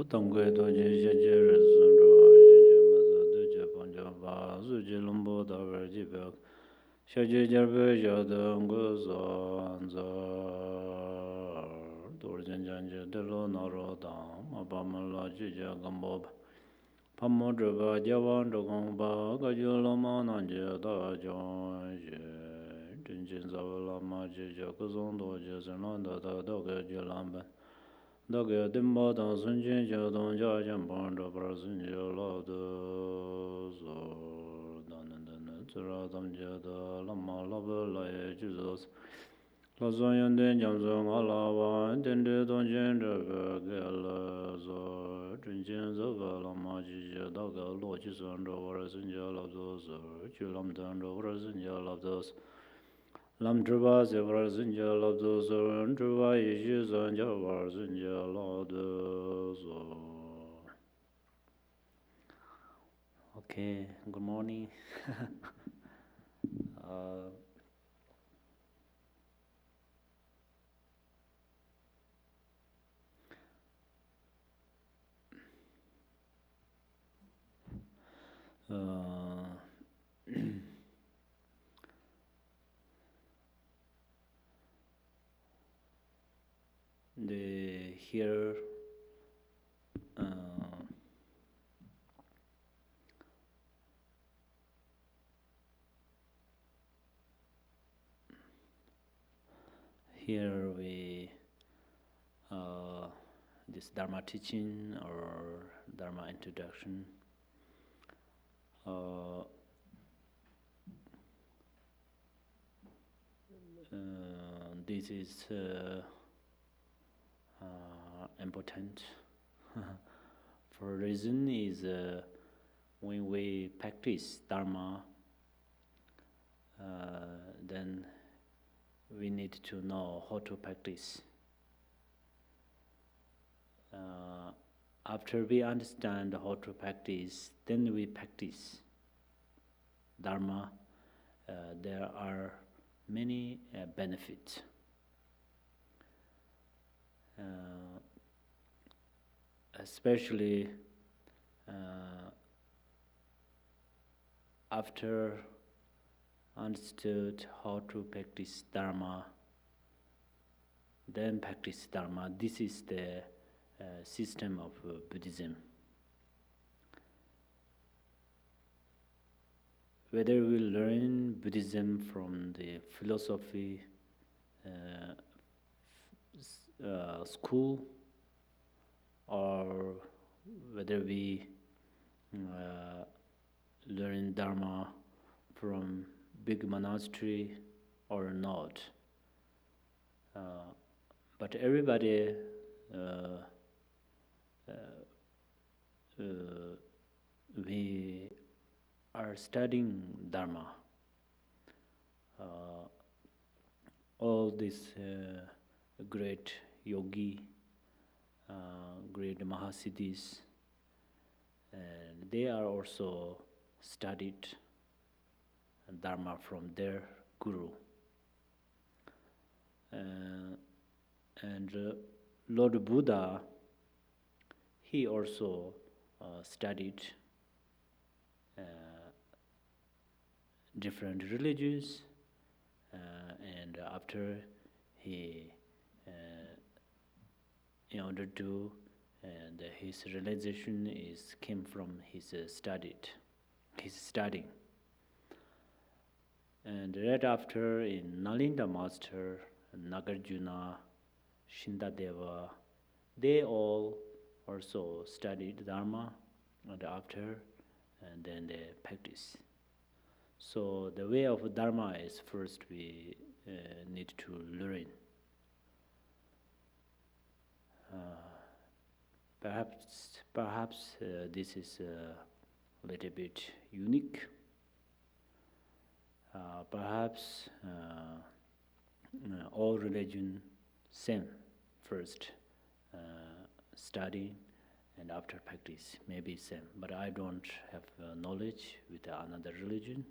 Tangwe doji jeje rezundro jeje maza doje panjaba suje lumbo davar jibak shaje jarbe jada ngoza anzar dorjen janje delo naro dam abamala jeje gambob pammo draba jawan dogongba gajuloma nanje da jonje jinjin zavala ma jeje kuzondo jeje nanda da doge jelamba Dogya dimba dan sunjin ja don ja jan banda prasun ja la de zo dan dan tsura dam ja da lama la ba la ye jesus la zon yan den jam zon ala wa den de don jin de ga la zo jin jin zo ga la ma ji ja da ga lo ji zon do wa sun ja la do zo ju lam dan do wa sun ja la do Lam Druva Zevra Zinja Labdo Zoran Druva Yishi Zanja Var Zinja Labdo Zo. Okay, good morning. uh, here here we this Dharma teaching or Dharma introduction. This is important. For a reason is when we practice Dharma, then we need to know how to practice. After we understand how to practice, then we practice Dharma. There are many benefits. Especially after understood how to practice Dharma, then practice Dharma. This is the system of Buddhism. Whether we learn Buddhism from the philosophy school, or whether we learn Dharma from big monastery or not, but everybody we are studying Dharma. All these great yogi, great Mahasiddhis, and they are also studied Dharma from their guru. And Lord Buddha, he also studied different religions, and after he, in order to, and his realization came from his studying. And right after, in Nalinda Master, Nagarjuna, Shindadeva, they all also studied Dharma, and after, and then they practice. So the way of Dharma is first we need to learn. Perhaps this is a little bit unique. Perhaps all religion same. First study and after practice, maybe same. But I don't have knowledge with another religion.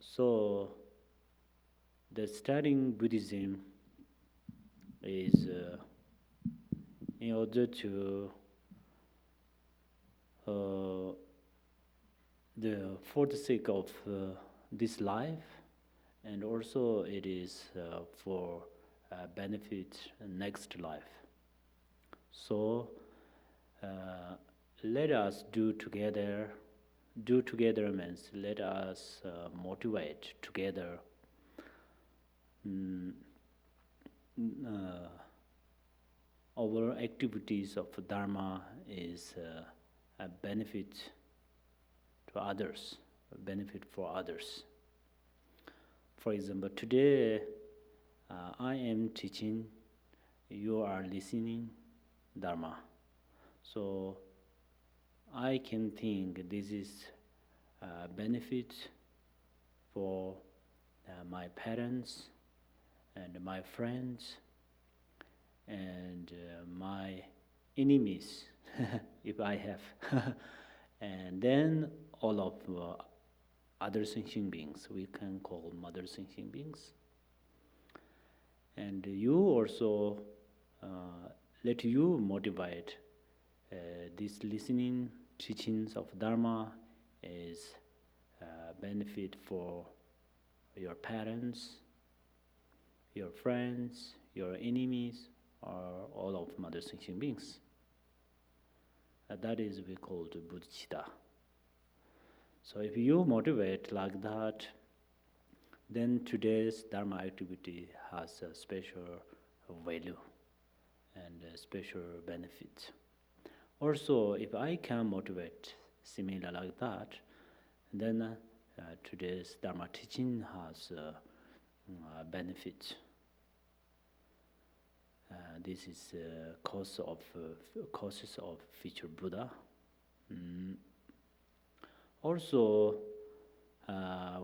So the studying Buddhism is in order to for the sake of this life, and also it is for benefit next life. So let us do together. Do together means let us motivate together. Our activities of Dharma is a benefit to others, a benefit for others. For example, today I am teaching, you are listening Dharma. So I can think this is a benefit for my parents and my friends and my enemies, if I have, and then all of other sentient beings, we can call mother sentient beings. And you also, let you motivate this listening teachings of Dharma is benefit for your parents, your friends, your enemies, or all of mother sentient beings. That is we call the bodhicitta. So if you motivate like that, then today's Dharma activity has a special value and a special benefit. Also, if I can motivate similar like that, then today's Dharma teaching has a benefit. This is causes of future Buddha. Also,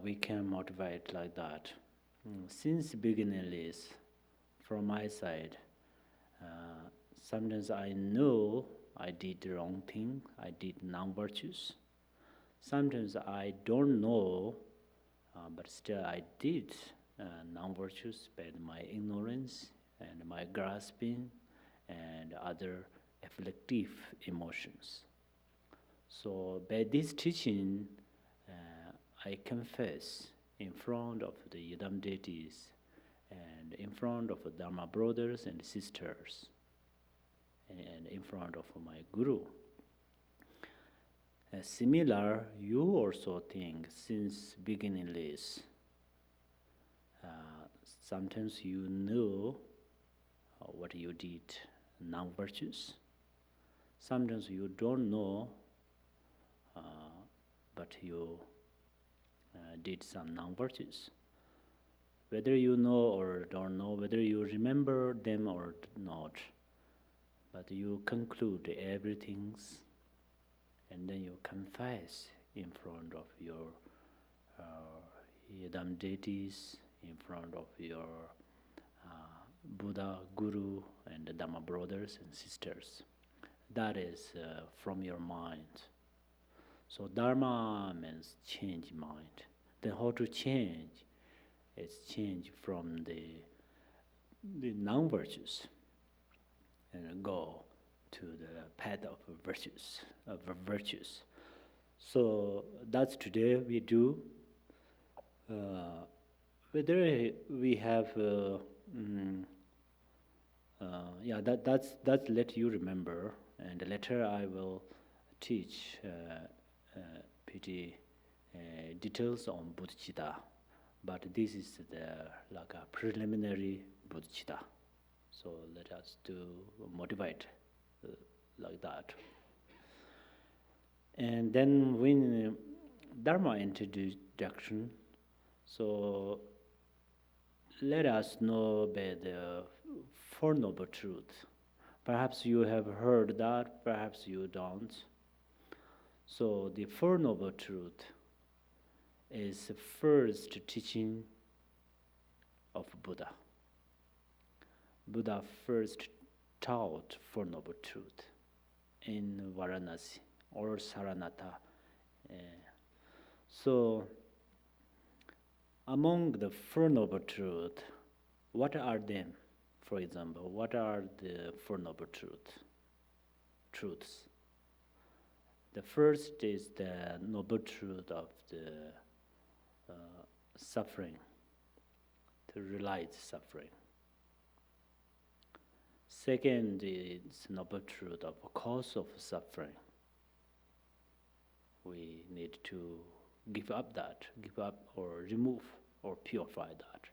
we can motivate like that. Since beginning, from my side, sometimes I know I did the wrong thing, I did non-virtues. Sometimes I don't know, but still I did non-virtues by my ignorance and my grasping and other afflictive emotions. So by this teaching, I confess in front of the Yidam deities and in front of Dharma brothers and sisters and in front of my Guru. Similar, you also think since beginningless, sometimes you know what you did, non-virtues. Sometimes you don't know, but you did some non-virtues. Whether you know or don't know, whether you remember them or not, but you conclude everything and then you confess in front of your Yidam deities, in front of your Buddha, Guru, and Dhamma brothers and sisters. That is from your mind. So Dharma means change mind. Then how to change? It's change from the non-virtues and go to the path of virtues. So that's today we do. Whether we have, that's let you remember. And later I will teach pretty details on bodhicitta. But this is like a preliminary bodhicitta. So let us motivate like that. And then when Dharma introduction, so let us know by the Four Noble Truths. Perhaps you have heard that, perhaps you don't. So the Four Noble Truths is the first teaching of Buddha. Buddha first taught Four Noble Truths in Varanasi or Saranatha. So among the Four Noble Truths, what are them? For example, what are the Four Noble Truths? truths. The first is the noble truth of the suffering, to realize suffering. Second is noble truth of cause of suffering. We need to give up or remove or purify that.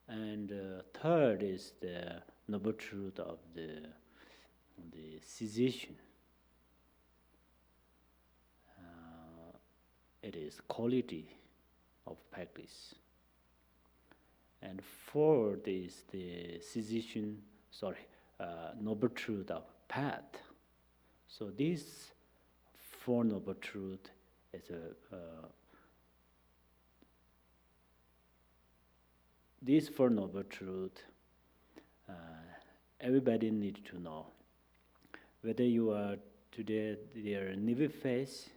And third is the noble truth of the cessation. It is quality of practice. And fourth is the cessation, noble truth of path. So these four noble truth is these four noble truth everybody needs to know. Whether you are today their newbie phase,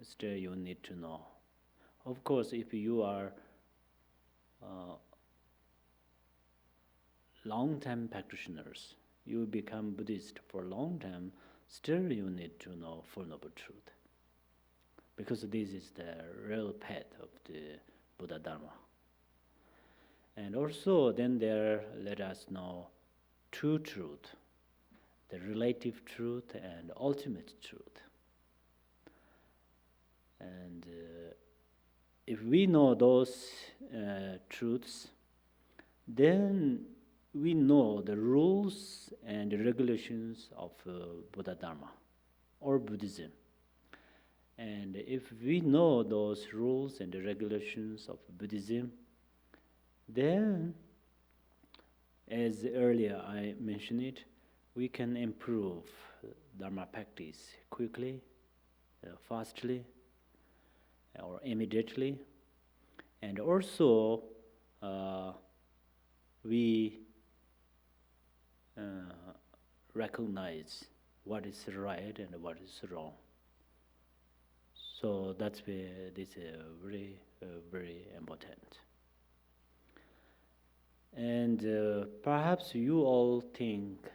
still you need to know. Of course, if you are long-time practitioners, you become Buddhist for a long time, still you need to know Four Noble Truth. Because this is the real path of the Buddha Dharma. And also then there let us know two truth, the relative truth and ultimate truth. And if we know those truths, then we know the rules and the regulations of Buddha Dharma or Buddhism. And if we know those rules and the regulations of Buddhism, then, as earlier I mentioned it, we can improve Dharma practice quickly, fastly, or immediately. And also, we recognize what is right and what is wrong. So that's where this is very, very important. And perhaps you all think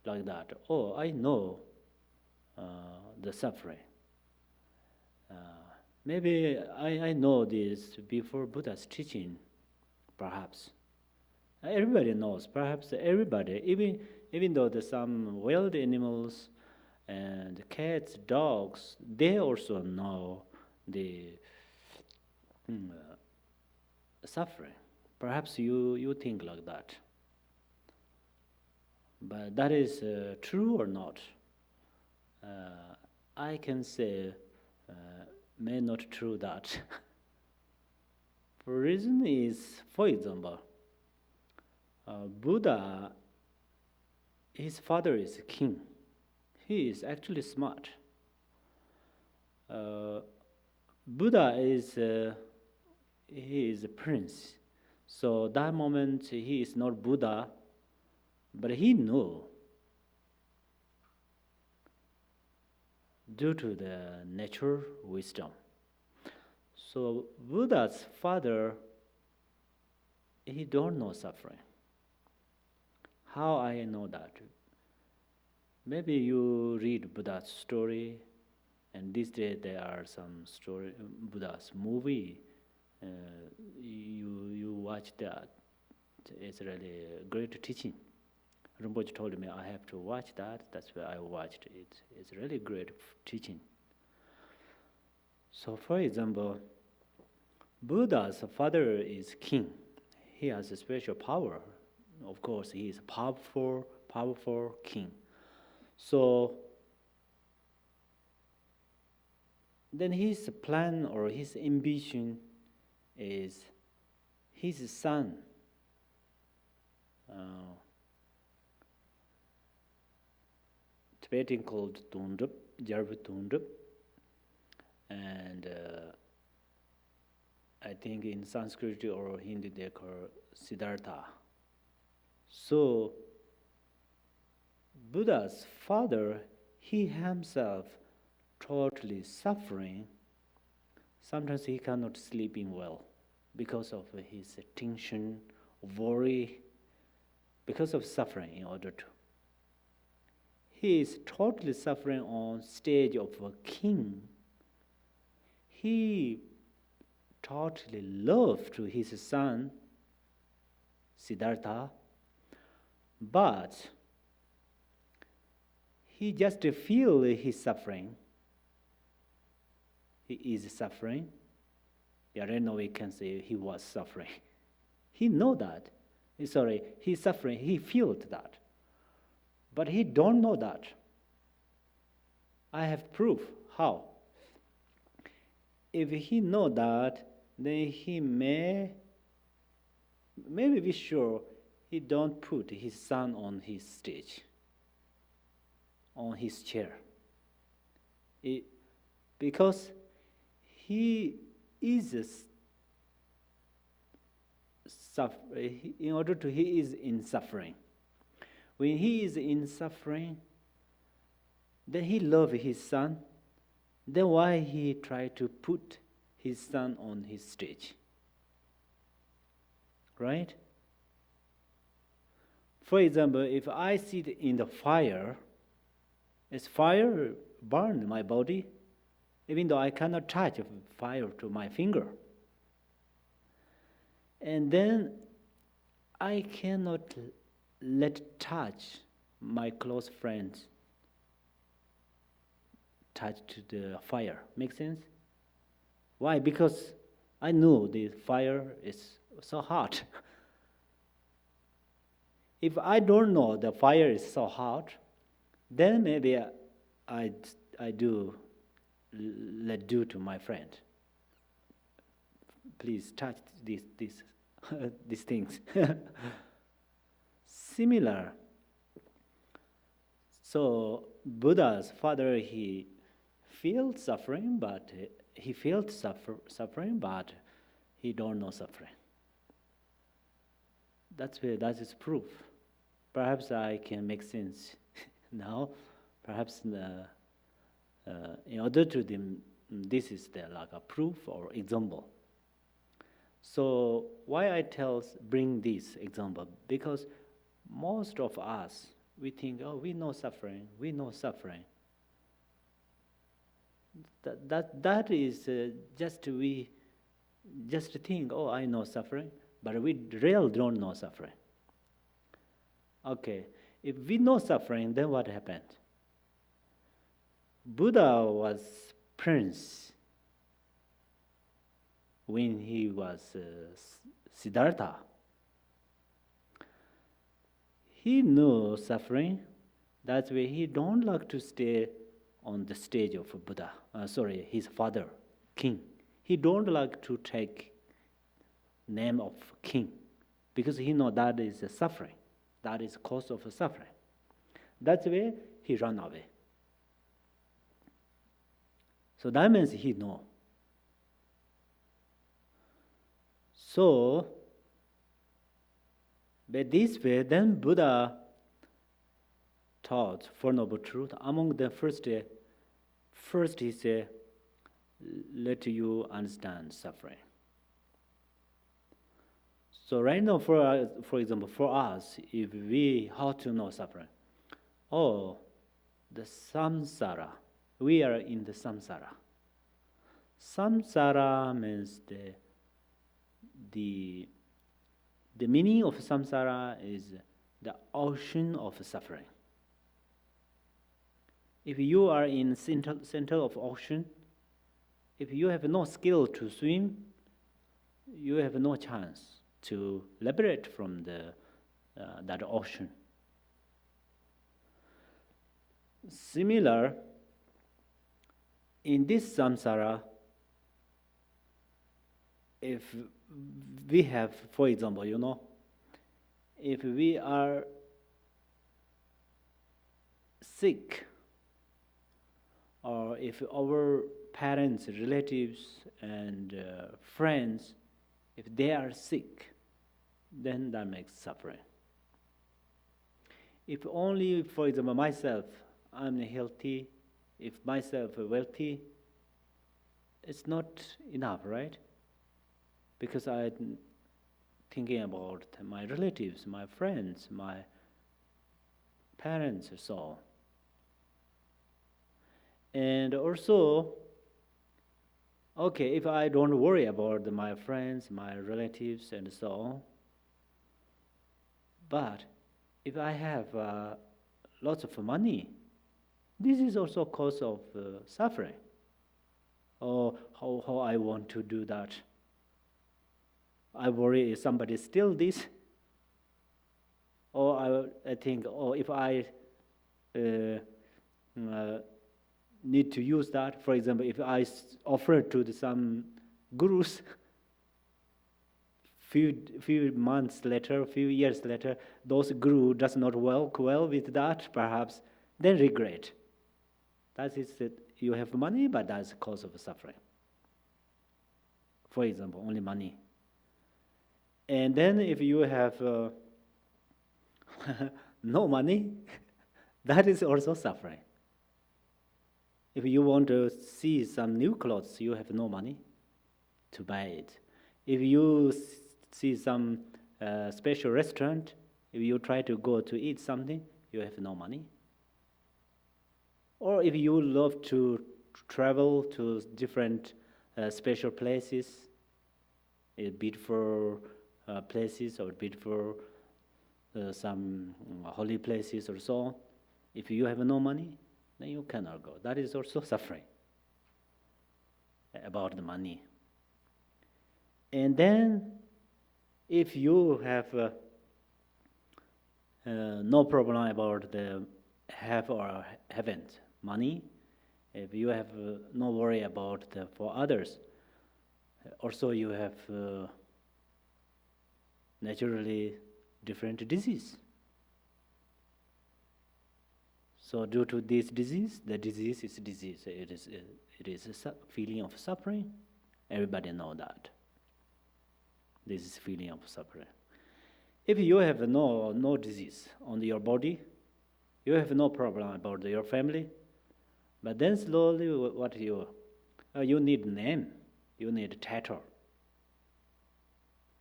like that. Oh, I know the suffering. Maybe I know this before Buddha's teaching, perhaps. Everybody knows, perhaps everybody, even though there's some wild animals and cats, dogs, they also know the suffering. Perhaps you think like that. But that is true or not? I can say may not true that. For reason is, for example, Buddha, his father is a king. He is actually smart. Buddha is he is a prince. So that moment he is not Buddha, but he knew due to the nature wisdom. So Buddha's father, he don't know suffering. How I know that? Maybe you read Buddha's story, and these days there are some story Buddha's movie. You watch that. It's really a great teaching. Rinpoche told me I have to watch that. That's why I watched it. It's really great teaching. So, for example, Buddha's father is king. He has a special power. Of course, he is a powerful king. So, then his plan or his ambition is his son Tibetan called Tundrup, Jarva Tundrup, and I think in Sanskrit or Hindi they call Siddhartha. So Buddha's father, he himself totally suffering. Sometimes he cannot sleep in well because of his tension, worry, because of suffering in order to. he is totally suffering on stage of a king. He totally loved to his son Siddhartha, but he just feel his suffering. He is suffering. Yeah, right now we can say he was suffering. He know that. Sorry, he's suffering. He felt that. But he don't know that. I have proof. How? If he know that, then he maybe be sure he don't put his son on his stage, on his chair. Because he is he is in suffering. When he is in suffering, then he love his son. Then why he try to put his son on his stage? Right? For example, if I sit in the fire, is fire burn my body, even though I cannot touch fire to my finger. And then I cannot let touch my close friends touch to the fire. Make sense? Why? Because I know the fire is so hot. If I don't know the fire is so hot, then maybe I do let do to my friend. Please touch these things. Similar. So Buddha's father, he felt suffering, but he felt suffering, but he don't know suffering. That is proof. Perhaps I can make sense now. Perhaps in order to them, this is like a proof or example. So why I bring this example? Because most of us, we think, oh, we know suffering. That is we just think, oh, I know suffering, but we really don't know suffering. Okay, if we know suffering, then what happened? Buddha was prince when he was Siddhartha. He knew suffering. That's why he don't like to stay on the stage of Buddha. His father, king. He don't like to take name of king because he know that is suffering. That is cause of suffering. That's why he ran away. So that means he know. So, by this way, then Buddha taught Four Noble Truths. Among them, first he said, let you understand suffering. So right now, for example, for us, if we how to know suffering? Oh, the samsara. We are in the samsara. Samsara means the meaning of samsara is the ocean of suffering. If you are in center of ocean, if you have no skill to swim, you have no chance to liberate from that ocean. Similar, in this samsara, if we have, for example, if we are sick, or if our parents, relatives, and friends, if they are sick, then that makes suffering. If only, for example, myself, I'm healthy, if myself wealthy, it's not enough, right? Because I'm thinking about my relatives, my friends, my parents, so on. And also, okay, if I don't worry about my friends, my relatives, and so on, but if I have lots of money, this is also cause of suffering. Or how I want to do that. I worry if somebody steal this, or I think, oh, if I uh, uh, need to use that, for example, if I offer to some gurus, few months later, few years later, those guru does not work well with that, perhaps, then regret. That is that you have money, but that's the cause of suffering. For example, only money. And then if you have no money, that is also suffering. If you want to see some new clothes, you have no money to buy it. If you see some special restaurant, if you try to go to eat something, you have no money. Or if you love to travel to different special places, beautiful places or beautiful some holy places or so on, if you have no money, then you cannot go. That is also suffering about the money. And then, if you have no problem about the have or haven't money, if you have no worry about for others, also you have naturally different disease. So due to this disease, the disease is disease. It is a feeling of suffering. Everybody know that. This is feeling of suffering. If you have no disease on your body, you have no problem about your family, but then slowly what you need name, you need title.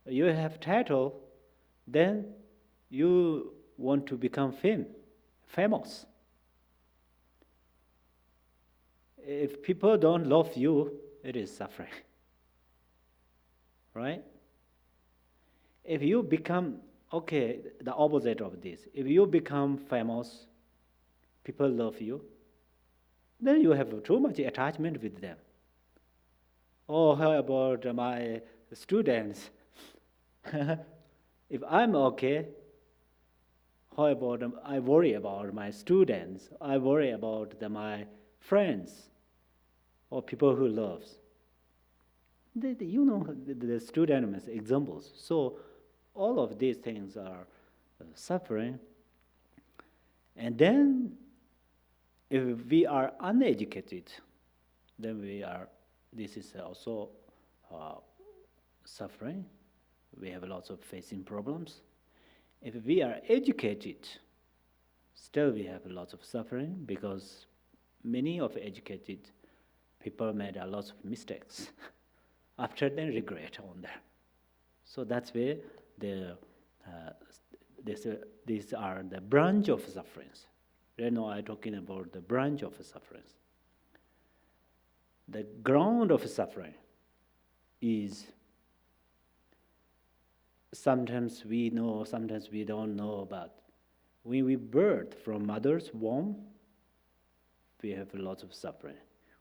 You have title, then you want to become famous. If people don't love you, it is suffering. Right? If you become, okay, the opposite of this, if you become famous, people love you, then you have too much attachment with them. Oh, how about my students? If I'm okay, how about I worry about my students? I worry about my friends or people who loves. You know the student examples. So all of these things are suffering. And then if we are uneducated, then this is also suffering. We have lots of facing problems. If we are educated, still we have lots of suffering because many of educated people made a lot of mistakes. After then regret on that. So that's where these are the branch of sufferings. Right now I'm talking about the branch of sufferings. The ground of suffering is sometimes we know, sometimes we don't know, but when we birth from mother's womb, we have lots of suffering.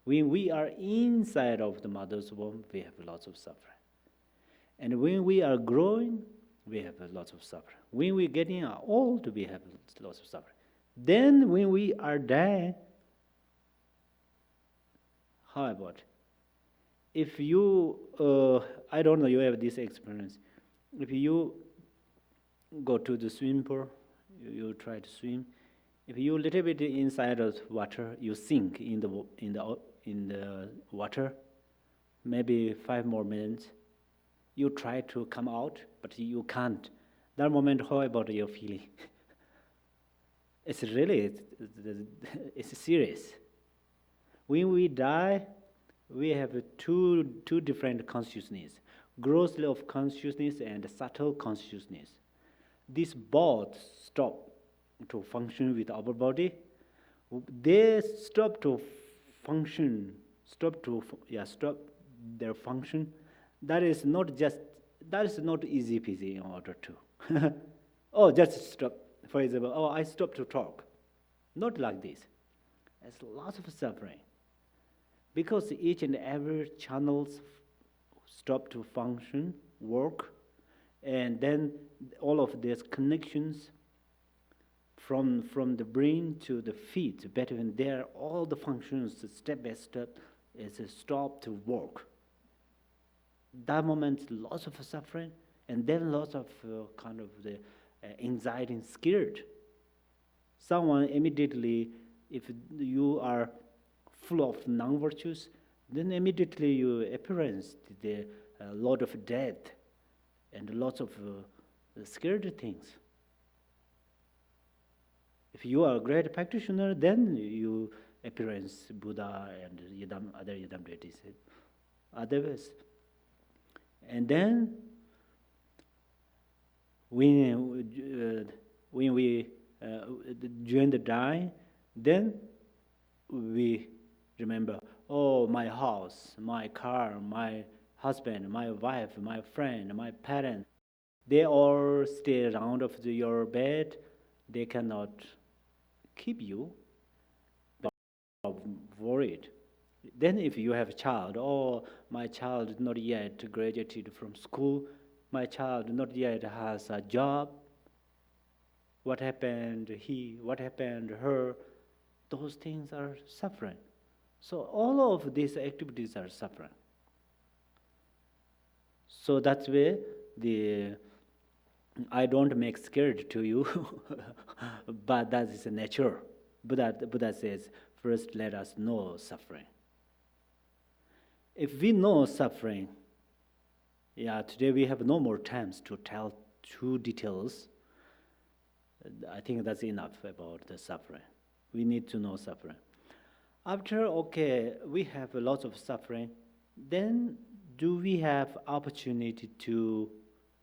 When we are inside of the mother's womb, we have lots of suffering. And when we are growing, we have lots of suffering. When we're getting old, we have lots of suffering. Then when we are dying, how about? If you, I don't know, you have this experience. If you go to the swimming pool, you try to swim. If you little bit inside of water, you sink in the water. Maybe 5 more minutes. You try to come out, but you can't. That moment, how about your feeling? It's serious. When we die, we have two different consciousness: gross level of consciousness and subtle consciousness. These both stop to function with our body. They stop to function, stop their function, that is not easy peasy in order to. Oh, just stop. For example, oh, I stop to talk. Not like this. There's lots of suffering. Because each and every channels stop to function, work, and then all of these connections from the brain to the feet, between there, all the functions step by step is a stop to work. That moment, lots of suffering, and then lots of kind of the anxiety and scared. Someone immediately, if you are full of non-virtues, then immediately you experience the lot of death and lots of scared things. If you are a great practitioner, then you experience Buddha and other Yidam deities, otherwise. And then when we during the die, then we remember, oh, my house, my car, my husband, my wife, my friend, my parents, they all stay around of your bed. They cannot keep you, but worried. Then if you have a child, oh, my child is not yet graduated from school, my child not yet has a job, what happened what happened her, those things are suffering. So all of these activities are suffering. So that's why I don't make scared to you, but that is nature. Buddha says, first let us know suffering. If we know suffering, today we have no more times to tell two details. I think that's enough about the suffering. We need to know suffering. After, we have a lot of suffering, then do we have opportunity to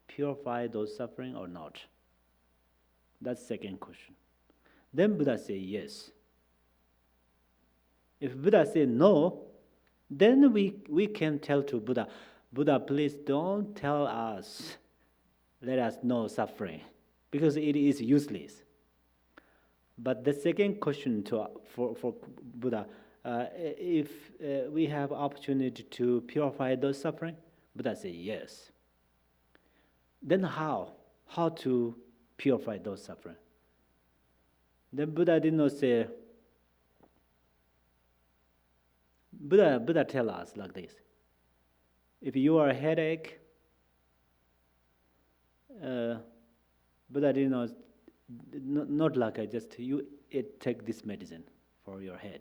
purify those suffering or not? That's the second question. Then Buddha say yes. If Buddha say no, then we can tell to Buddha, Buddha, please don't tell us, let us know suffering, because it is useless. But the second question for Buddha, if we have opportunity to purify those suffering, Buddha say yes. Then how? How to purify those suffering? Then Buddha did not say, Buddha tell us like this. If you are a headache, Buddha did not like I just take this medicine for your head.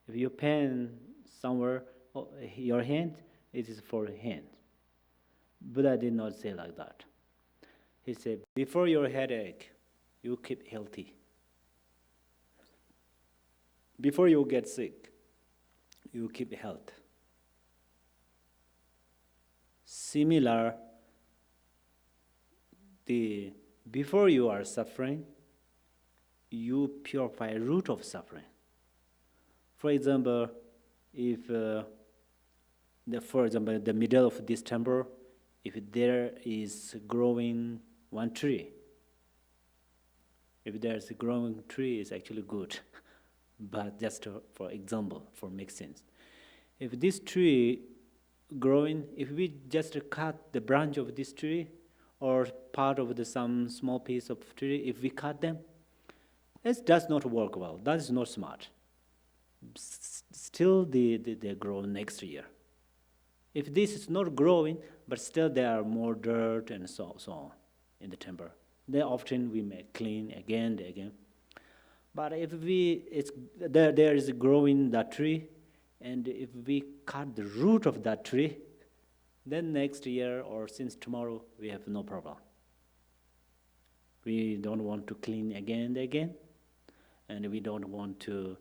If you pain somewhere, your hand, it is for hand. Buddha did not say like that. He said, before your headache, you keep healthy. Before you get sick, you keep health. Similar, before you are suffering, you purify root of suffering. For example, if the middle of this temple, if there is growing one tree, if there's a growing tree, it's actually good. But just for example, for make sense. If this tree growing, if we just cut the branch of this tree or part of some small piece of tree, if we cut them, it does not work well. That is not smart. Still they grow next year. If this is not growing, but still there are more dirt and so on in the temple, then often we may clean again and again. But if there is growing that tree, and if we cut the root of that tree, then next year or since tomorrow, we have no problem. We don't want to clean again and again, and we don't want to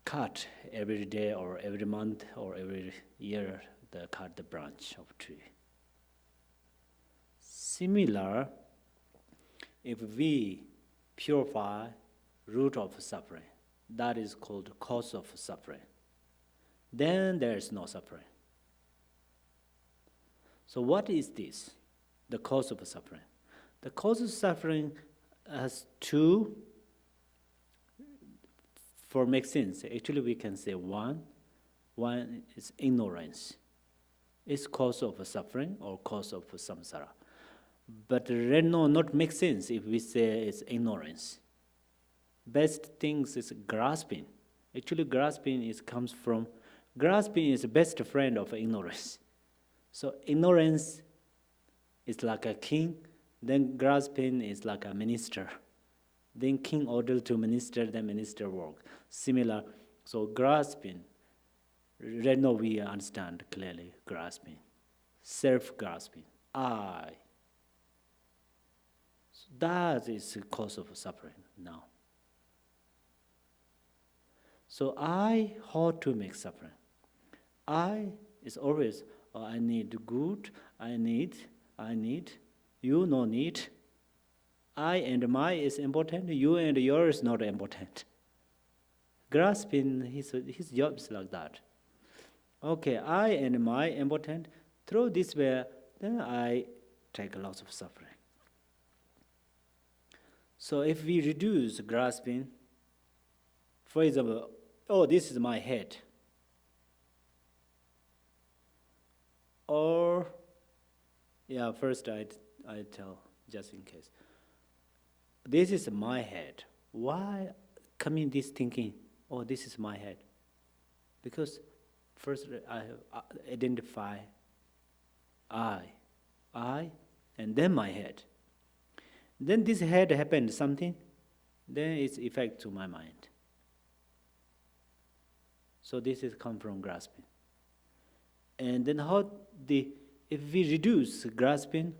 cut every day or every month or every year cut the branch of tree. Similar, if we purify root of suffering, That is called cause of suffering. Then there is no suffering. So what is this? The cause of suffering. The cause of suffering has two, for make sense. Actually, we can say one is ignorance. It's cause of suffering or cause of samsara. But no, not make sense if we say it's ignorance. Best things is grasping. Actually, grasping comes from, grasping is the best friend of ignorance. So ignorance is like a king, then grasping is like a minister. Then king order to minister, then minister work. Similar, so grasping, right now we understand clearly grasping, self-grasping, I. So that is the cause of suffering now. So I, how to make suffering? I is always, oh, I need good, I need, you no need. I and my is important, you and yours not important. Grasping, his job is like that. Okay, I and my important, through this way, then I take lots of suffering. So if we reduce grasping, for example, oh, this is my head. Or, yeah, first I tell, just in case. This is my head. Why coming this thinking, oh, this is my head? Because first I identify I, and then my head. Then this head happened something, then it's effect to my mind. So this is come from grasping. And then if we reduce grasping,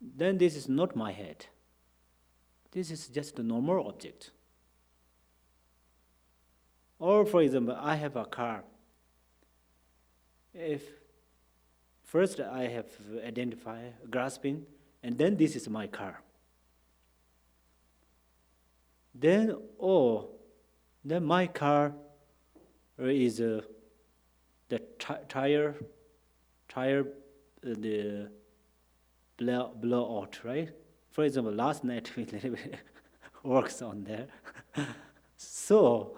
then this is not my head. This is just a normal object. Or for example, I have a car. If first I have identified grasping, and then this is my car. Then my car is the tire the blow out, right? For example, last night we little bit works on there. So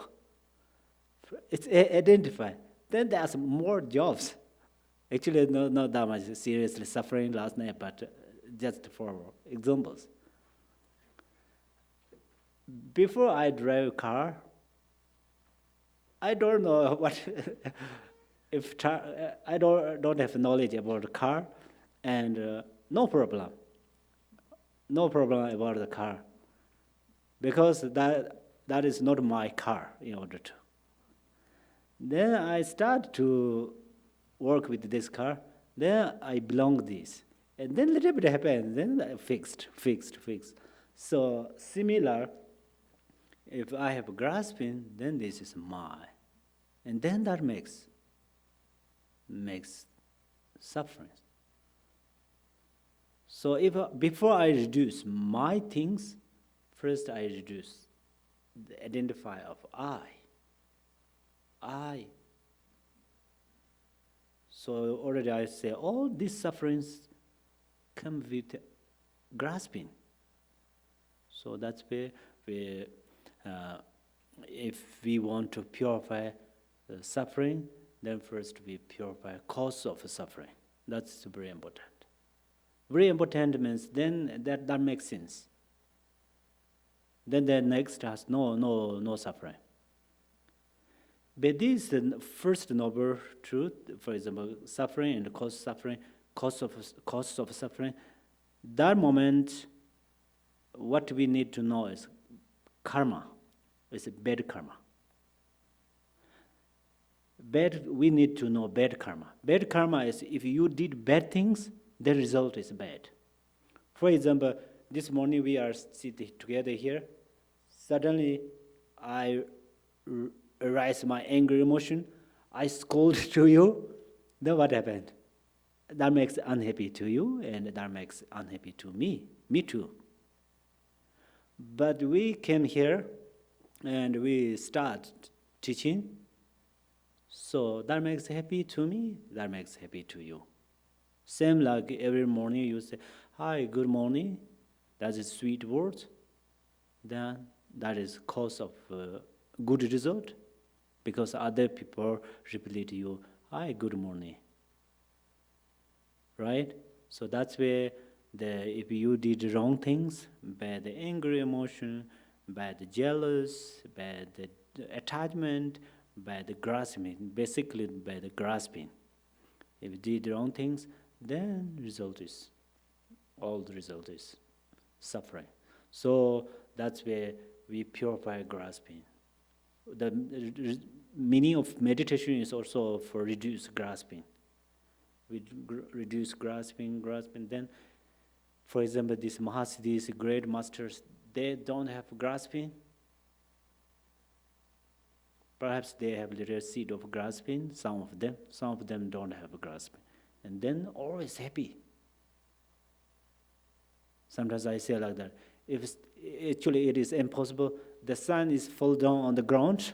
it's identified. Then there's more jobs. Actually, not that much seriously suffering last night, but just for examples. Before I drive a car, I don't know what if I don't have knowledge about the car, and no problem about the car, because that is not my car in order to. Then I start to work with this car. Then I belong this, and then little bit happens. Then I fixed. So similar. If I have grasping, then this is my, and then that makes suffering. So if before I reduce my things, first I reduce the identifier of I. So already I say all these sufferings come with grasping. So that's where if we want to purify the suffering, then first we purify cause of suffering. That's very important. Very important means then that makes sense. Then the next has no suffering. But this is the first noble truth. For example, suffering and cause of suffering. That moment, what we need to know is karma. It's a bad karma. We need to know bad karma. Bad karma is if you did bad things, the result is bad. For example, this morning we are sitting together here. Suddenly, I arise my anger emotion. I scold to you. Then what happened? That makes unhappy to you, and that makes unhappy to me. Me too. But we came here, and we start teaching. So that makes happy to me, that makes happy to you. Same like every morning you say, hi, good morning. That is sweet words. Then that is cause of good result, because other people repeat to you, hi, good morning. Right? So that's where if you did wrong things, by the angry emotion, by the jealous, by the attachment, by the grasping, basically by the grasping. If you did wrong things, then all the result is suffering. So that's where we purify grasping. The meaning of meditation is also for reduce grasping. We reduce grasping. Then, for example, these Mahasiddhis, great masters, they don't have grasping. Perhaps they have little seed of grasping, some of them don't have grasping. And then always happy. Sometimes I say like that, if actually it is impossible, the sun is fall down on the ground,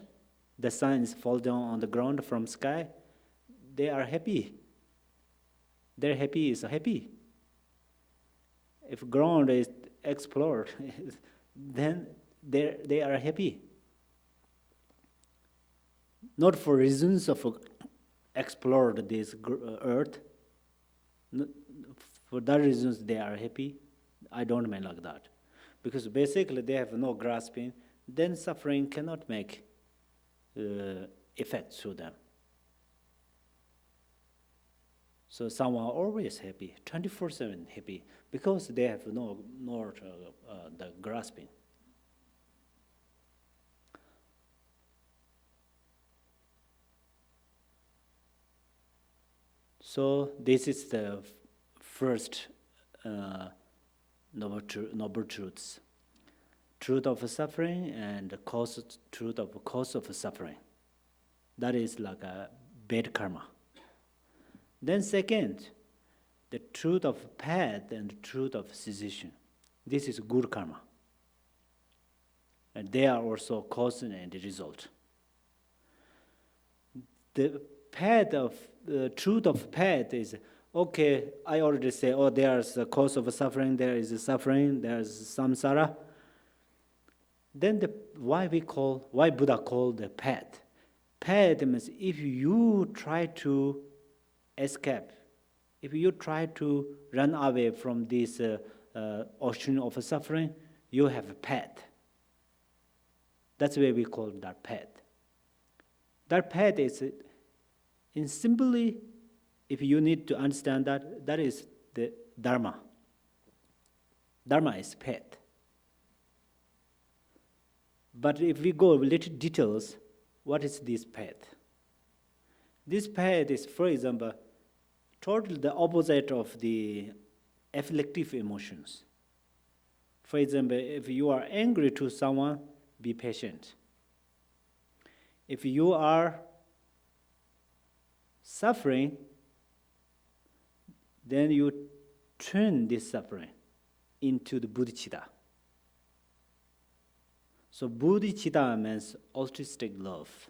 from sky, they are happy. Their happy is happy. If ground is explored, then they are happy. Not for reasons of explored this earth. For that reasons they are happy. I don't mean like that. Because basically they have no grasping, then suffering cannot make effect to them. So some are always happy, 24/7 happy, because they have no the grasping. So this is the first noble truths. Truth of suffering and truth of cause of suffering. That is like a bad karma. Then second, the truth of path and the truth of cessation. This is good karma. And they are also cause and result. The truth of path is, okay, I already say, there's a cause of suffering, there is a suffering, there's samsara. Then why Buddha called the path? Path means if you try to escape, if you try to run away from this ocean of suffering, you have a path. That's why we call that path. That path is, in simply, if you need to understand that is the Dharma. Dharma is path. But if we go a little details, what is this path? This path is, for example, totally the opposite of the afflictive emotions. For example, if you are angry to someone, be patient. If you are suffering, then you turn this suffering into the bodhicitta. So bodhicitta means altruistic love.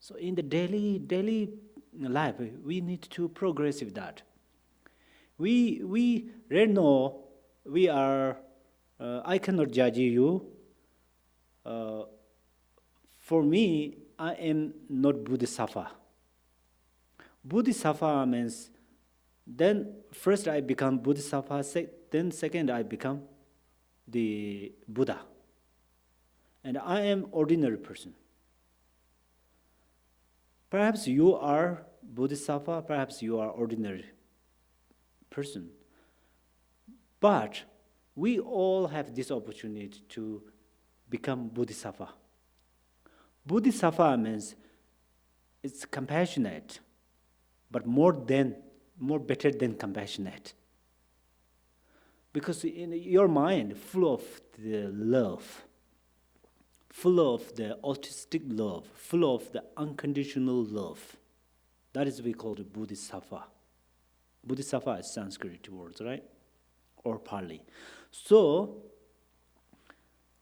So in the daily life, we need to progress with that. We right now, we are, I cannot judge you. For me, I am not Bodhisattva. Bodhisattva means, then first I become Bodhisattva, then second I become the Buddha. And I am ordinary person. Perhaps you are Bodhisattva, perhaps you are ordinary person. But we all have this opportunity to become Bodhisattva. Bodhisattva means it's compassionate, but more better than compassionate. Because in your mind, full of the love, full of the altruistic love, full of the unconditional love. That is what we call the Bodhisattva. Bodhisattva is Sanskrit words, right? Or Pali. So,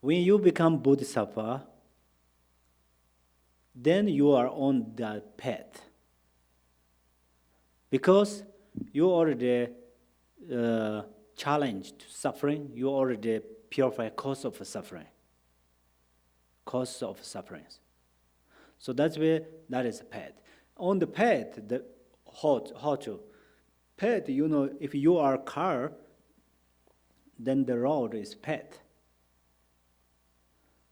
When you become Bodhisattva, then you are on that path. Because you already challenged suffering, you already purify cause of suffering. Cause of sufferings. So that's where that is a path. On the path, how to? Path, if you are a car, then the road is path.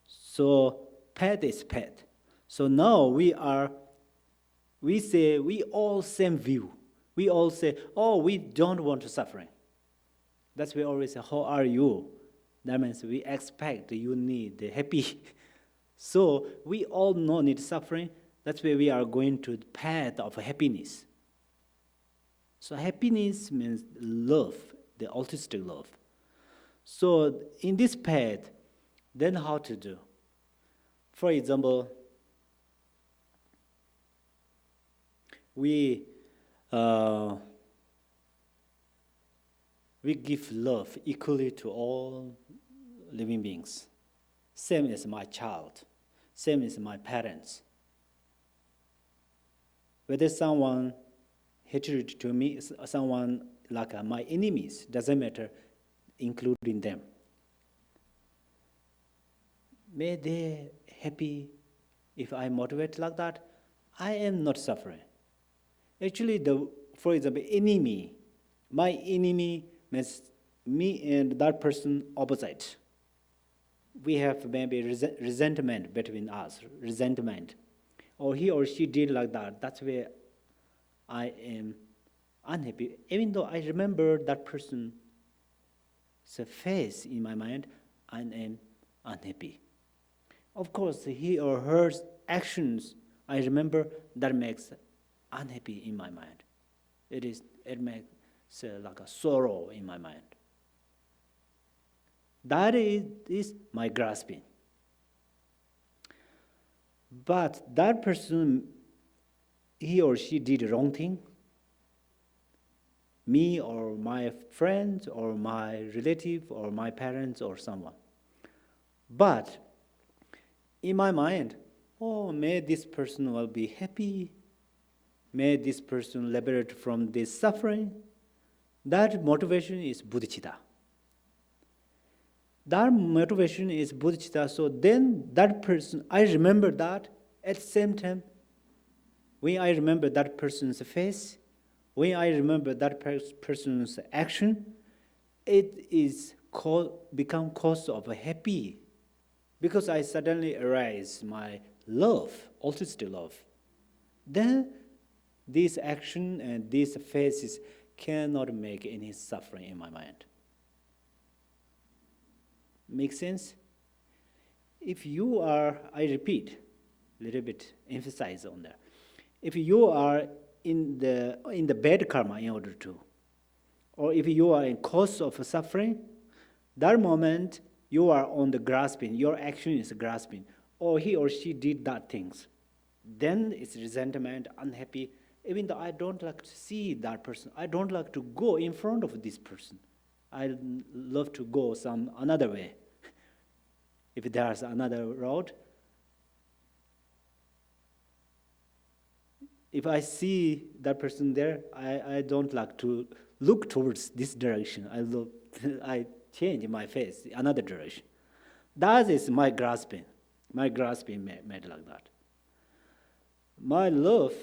So path is path. So now we say we all same view. We all say, oh, we don't want to suffering. That's why we always say, how are you? That means we expect you need the happy. So we all know need suffering. That's why we are going to the path of happiness. So happiness means love, the altruistic love. So in this path, then how to do? For example, we give love equally to all living beings. Same as my child, same as my parents. Whether someone hatred to me, someone like my enemies, doesn't matter, including them. May they happy. If I motivate like that, I am not suffering. Actually, for example, enemy, my enemy means me and that person opposite. We have maybe resentment between us, resentment. Or he or she did like that. That's where I am unhappy. Even though I remember that person's face in my mind, I am unhappy. Of course, he or her actions, I remember, that makes unhappy in my mind. It makes like a sorrow in my mind. That is my grasping. But that person, he or she did the wrong thing. Me or my friends or my relative or my parents or someone. But in my mind, oh, may this person will be happy. May this person liberate from this suffering. That motivation is bodhicitta. That motivation is bodhicitta. So then that person, I remember that at the same time, when I remember that person's face, when I remember that person's action, it is become cause of happy. Because I suddenly arise my love, altruistic love. Then this action and these faces cannot make any suffering in my mind. Make sense? If you are, I repeat, a little bit emphasize on that. If you are in the bad karma in order to, or if you are in cause of suffering, that moment you are on the grasping, your action is grasping, or he or she did that things. Then it's resentment, unhappy. Even though I don't like to see that person, I don't like to go in front of this person. I love to go some another way. If there's another road, if I see that person there, I don't like to look towards this direction. I change my face, another direction. That is my grasping. My grasping made like that. My love,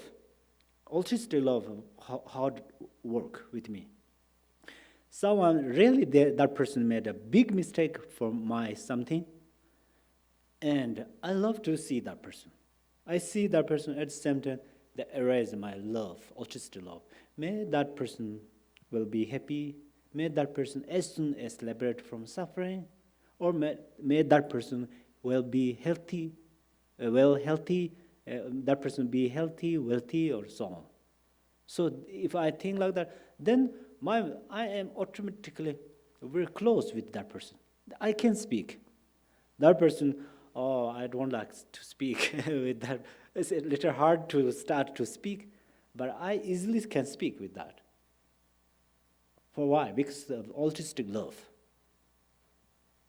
altruistic love, hard work with me. Someone really that person made a big mistake for my something, and I love to see that person. I see that person at the same time that erase my love, altruistic love. May that person will be happy. May that person as soon as liberate from suffering, or may that person will be healthy, that person be healthy, wealthy, or so on. So if I think like that, then I am automatically very close with that person. I can speak. That person, oh, I don't like to speak with that. It's a little hard to start to speak, but I easily can speak with that. For why? Because of altruistic love.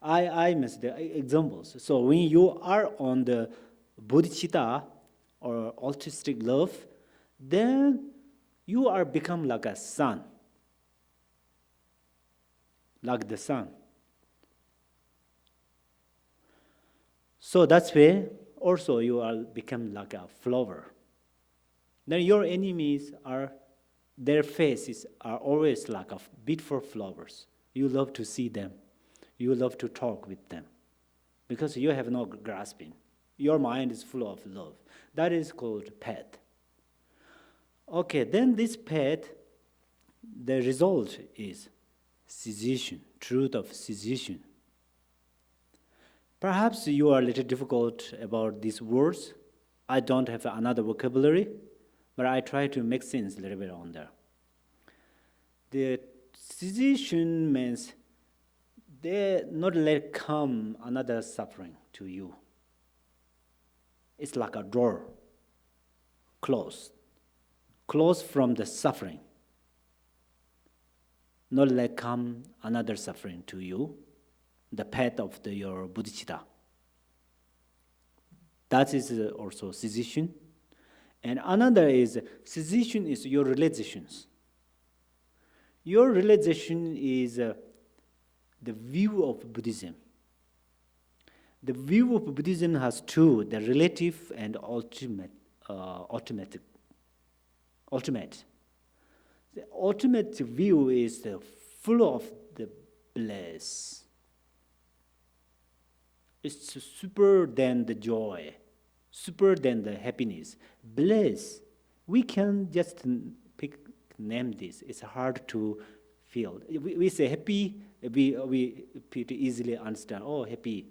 I miss the examples. So when you are on the bodhicitta or altruistic love, then you are become like a sun, like the sun. So that's why also you are become like a flower. Then your enemies are, their faces are always like a beautiful flowers. You love to see them. You love to talk with them. Because you have no grasping. Your mind is full of love. That is called path. Okay, then this path, the result is cessation, truth of cessation. Perhaps you are a little difficult about these words. I don't have another vocabulary, but I try to make sense a little bit on there. The cessation means they not let come another suffering to you. It's like a door, closed from the suffering. Not let come another suffering to you, the path of your bodhicitta. That is also cessation. And another is, cessation is your realizations. Your realization is the view of Buddhism. The view of Buddhism has two, the relative and ultimate. The ultimate view is full of the bliss. It's super than the joy, super than the happiness. Bliss, we can just name this. It's hard to feel. We say happy, we pretty easily understand. Oh, happy.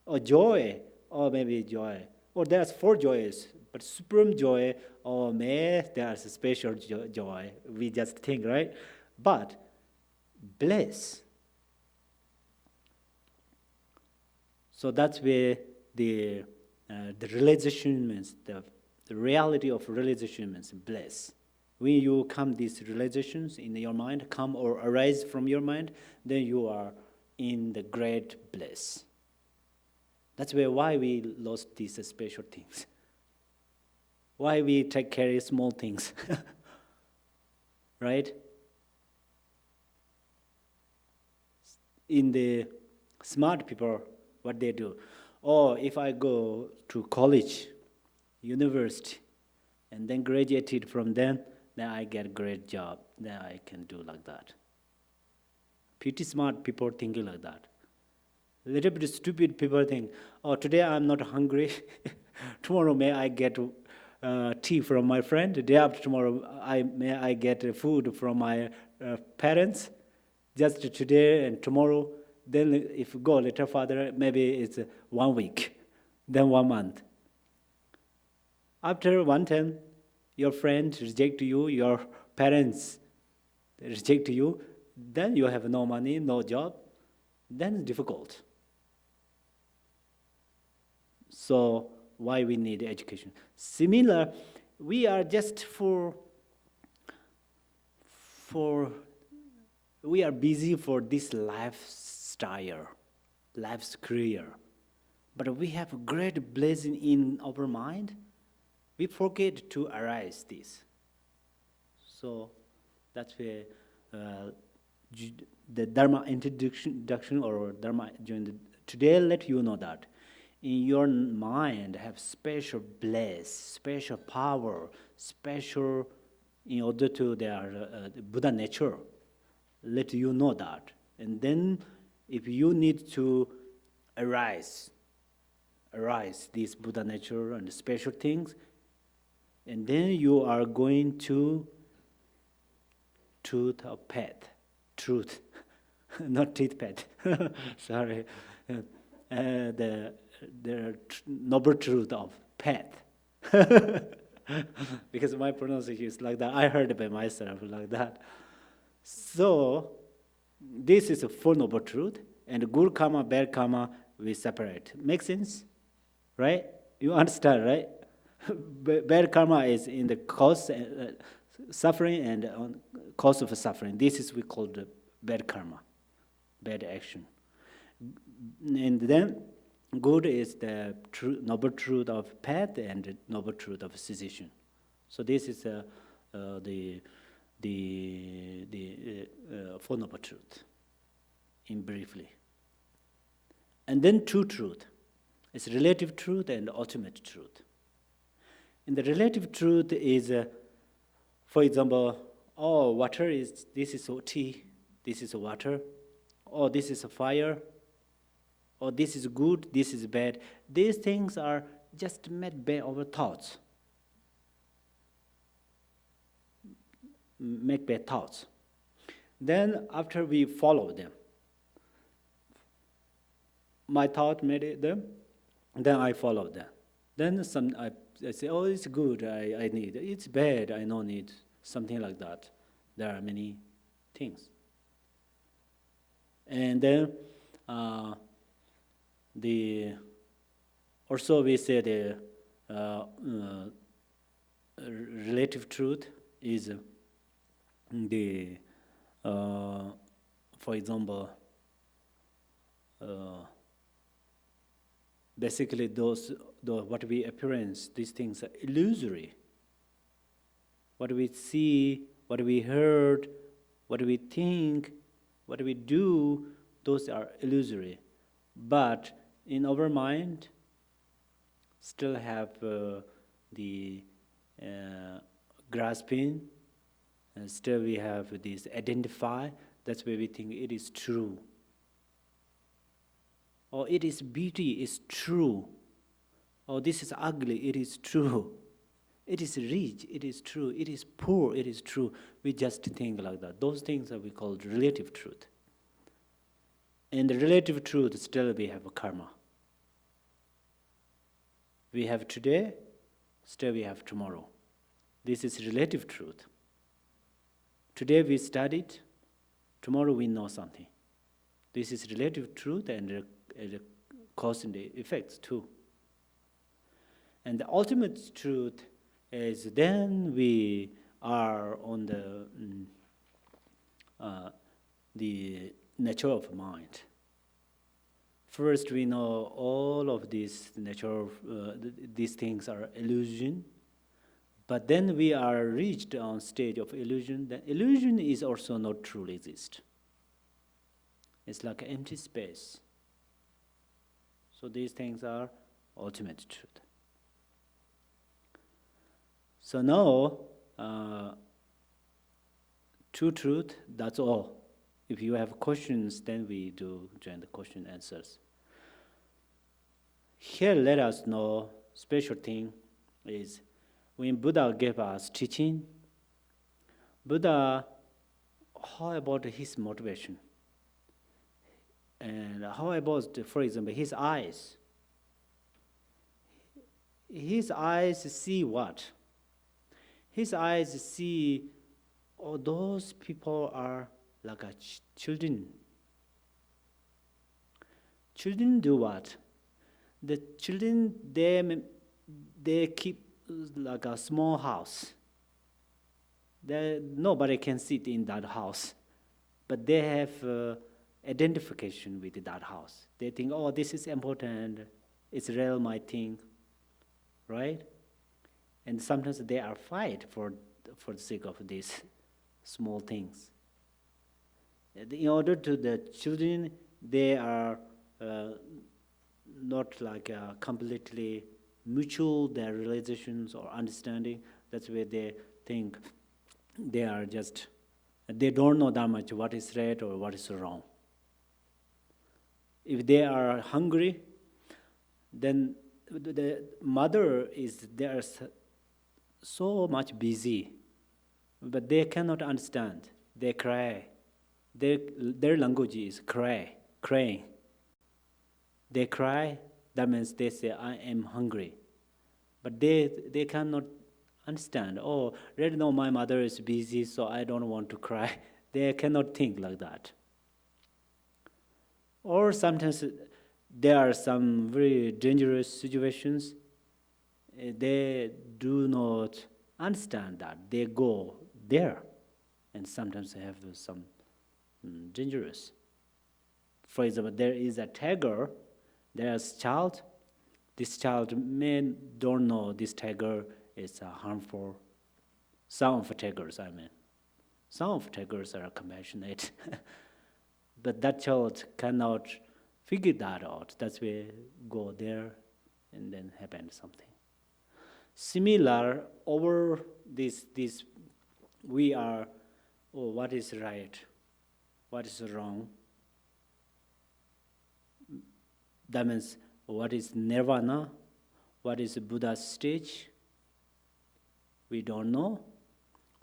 Or joy, or maybe joy. Or there's four joys, but supreme joy, or there's a special joy. We just think, right? But bliss. So that's where the realization means, the reality of realization means bliss. When you come these realizations in your mind, come or arise from your mind, then you are in the great bliss. That's why we lost these special things. Why we take care of small things. Right? In the smart people, what they do? Oh, if I go to college, university, and then graduated from then I get a great job. Then I can do like that. Pretty smart people thinking like that. A little bit stupid people think, oh, today I'm not hungry. Tomorrow may I get tea from my friend. The day after tomorrow may I get food from my parents. Just today and tomorrow. Then if you go a little further, maybe it's 1 week, then 1 month. After one time, your friend reject you, your parents reject you, then you have no money, no job, then it's difficult. So why we need education? Similar, we are just we are busy for this lifestyle, life's career. But we have a great blessing in our mind. We forget to arise this. So that's where the Dharma introduction or Dharma today let you know that in your mind have special bliss, special power, special in order to their Buddha nature. Let you know that. And then if you need to arise this Buddha nature and special things, and then you are going to truth of path. Truth. Not teeth path. Sorry. The noble truth of path. Because my pronunciation is like that. I heard it by myself like that. So, this is a full noble truth, and good karma, bad karma, we separate. Make sense? Right? You understand, right? Bad karma is in the cause, suffering, and cause of suffering. This is we call the bad karma, bad action. And then good is the noble truth of path and the noble truth of cessation. So this is the Four Noble Truth, in briefly. And then two truth. It's relative truth and ultimate truth. And the relative truth is, for example, oh, water is, this is tea, this is water, or this is a fire, or this is good, this is bad. These things are just made by our thoughts. Make bad thoughts. Then after we follow them, my thought made them, then I follow them. Then I say, oh, it's good, I need. It's bad, I don't need. Something like that. There are many things. And then also we say the relative truth is for example, basically what we experience, these things are illusory. What we see, what we heard, what we think, what we do, those are illusory. But in our mind, still have the grasping, and still we have this identify. That's where we think it is true. Or it is beauty, is true. Or this is ugly, it is true. It is rich, it is true. It is poor, it is true. We just think like that. Those things are we call relative truth. In the relative truth, still we have a karma. We have today, still we have tomorrow. This is relative truth. Today we studied, tomorrow we know something. This is relative truth and the cause and the effects too. And the ultimate truth is then we are on the nature of mind. First, we know all of these nature of these things are illusion, but then we are reached on stage of illusion. The illusion is also not truly exist. It's like an empty space. So these things are ultimate truth. So now, true truth, that's all. If you have questions, then we do join the question answers. Here, let us know, special thing is, when Buddha gave us teaching, Buddha, how about his motivation? And how about, for example, his eyes? His eyes see what? His eyes see, oh, those people are like a children. Children do what? The children, they keep like a small house. Nobody can sit in that house, but they have identification with that house. They think, oh, this is important, it's real, my thing, right? And sometimes they are fight for the sake of these small things. In order to the children, they are not like completely mutual their realizations or understanding. That's where they think they are just, they don't know that much what is right or what is wrong. If they are hungry, then the mother is there so much busy, but they cannot understand. They cry. Their language is crying. They cry, that means they say, I am hungry. But they cannot understand, oh, right now my mother is busy, so I don't want to cry. They cannot think like that. Or sometimes there are some very dangerous situations. They do not understand that. They go there, and sometimes they have some dangerous For example, there is a tiger, there's a child. This child may don't know this tiger is harmful. Some of tigers, I mean. Some of tigers are compassionate. But that child cannot figure that out. That's why go there and then happen something. Similar, over this we are, oh, what is right, what is wrong. That means what is nirvana, what is Buddha's stage, we don't know.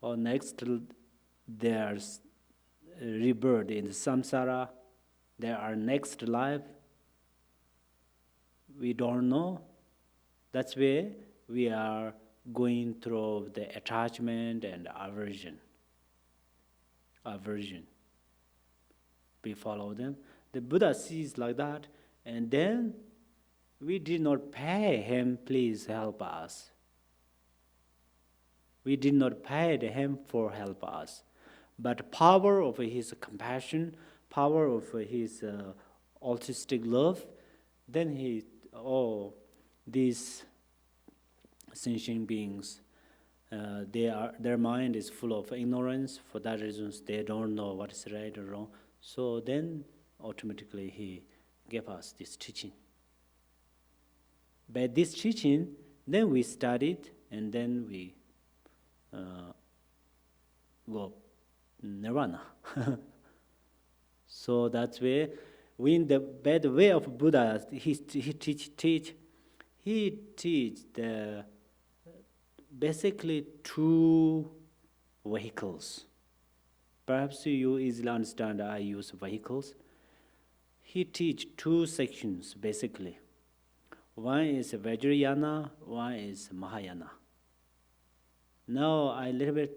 Or next, there's rebirth in the samsara, there are next life, we don't know. That's why we are going through the attachment and aversion. We follow them. The Buddha sees like that, and then we did not pay him, please help us. We did not pay him for help us. But power of his compassion, power of his altruistic love, then he, oh, these sentient beings, their mind is full of ignorance. For that reason, they don't know what is right or wrong. So then, automatically, he gave us this teaching. By this teaching, then we studied, and then we go nirvana. So that's where, by the way of Buddha, he teach the basically two vehicles. Perhaps you easily understand I use vehicles. He teach two sections basically. One is Vajrayana, one is Mahayana. Now I little bit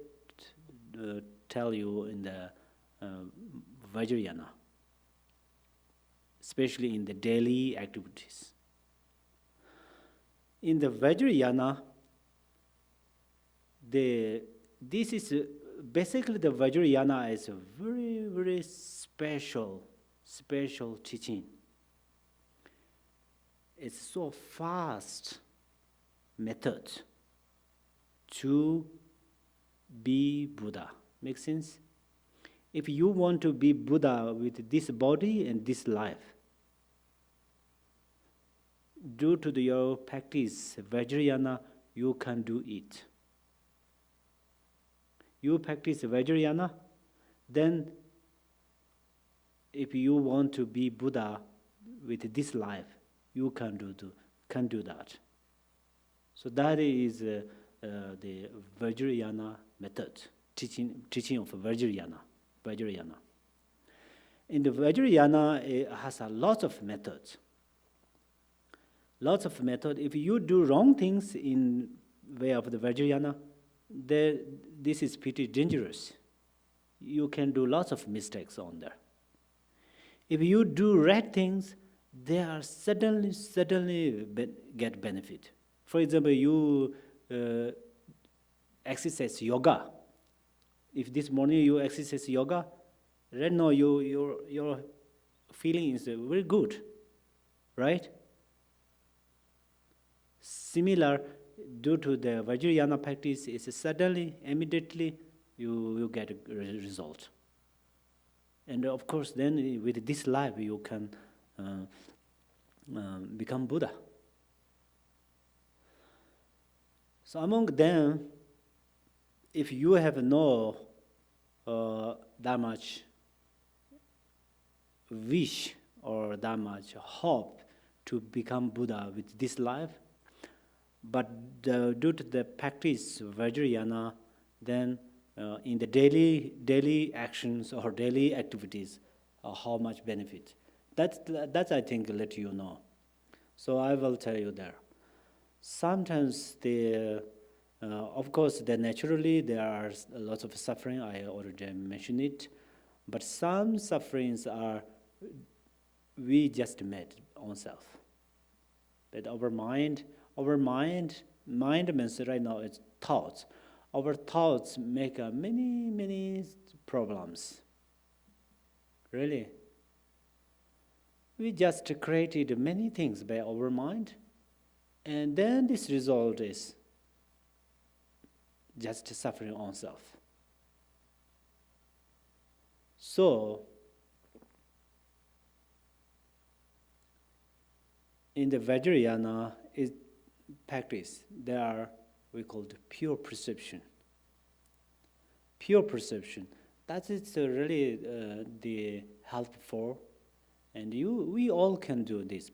tell you in the Vajrayana, especially in the daily activities. In the Vajrayana, this is basically the Vajrayana is a very, very special teaching. It's so fast method to be Buddha. Make sense? If you want to be Buddha with this body and this life, due to your practice, Vajrayana, you can do it. You practice Vajrayana, then if you want to be Buddha with this life, you can do that. So that is the Vajrayana method, teaching of Vajrayana. In the Vajrayana, it has a lot of methods. If you do wrong things in way of the Vajrayana, this is pretty dangerous. You can do lots of mistakes on there. If you do right things, they are suddenly get benefit. For example, you exercise yoga. If this morning you exercise yoga, right now your feeling is very good, right? Similar, due to the Vajrayana practice, is suddenly, immediately, you get a result. And of course, then with this life, you can become Buddha. So among them, if you have no that much wish or that much hope to become Buddha with this life, but due to the practice of Vajrayana, then in the daily actions or daily activities, how much benefit. That's I think let you know. So I will tell you there. Sometimes of course, naturally there are lots of suffering. I already mentioned it, but some sufferings are we just made ourselves. But our mind means right now it's thoughts. Our thoughts make many problems. Really. We just created many things by our mind, and then this result is just suffering on self. So, in the Vajrayana practice, there are we call it pure perception. Pure perception. That is really the helpful, and we all can do this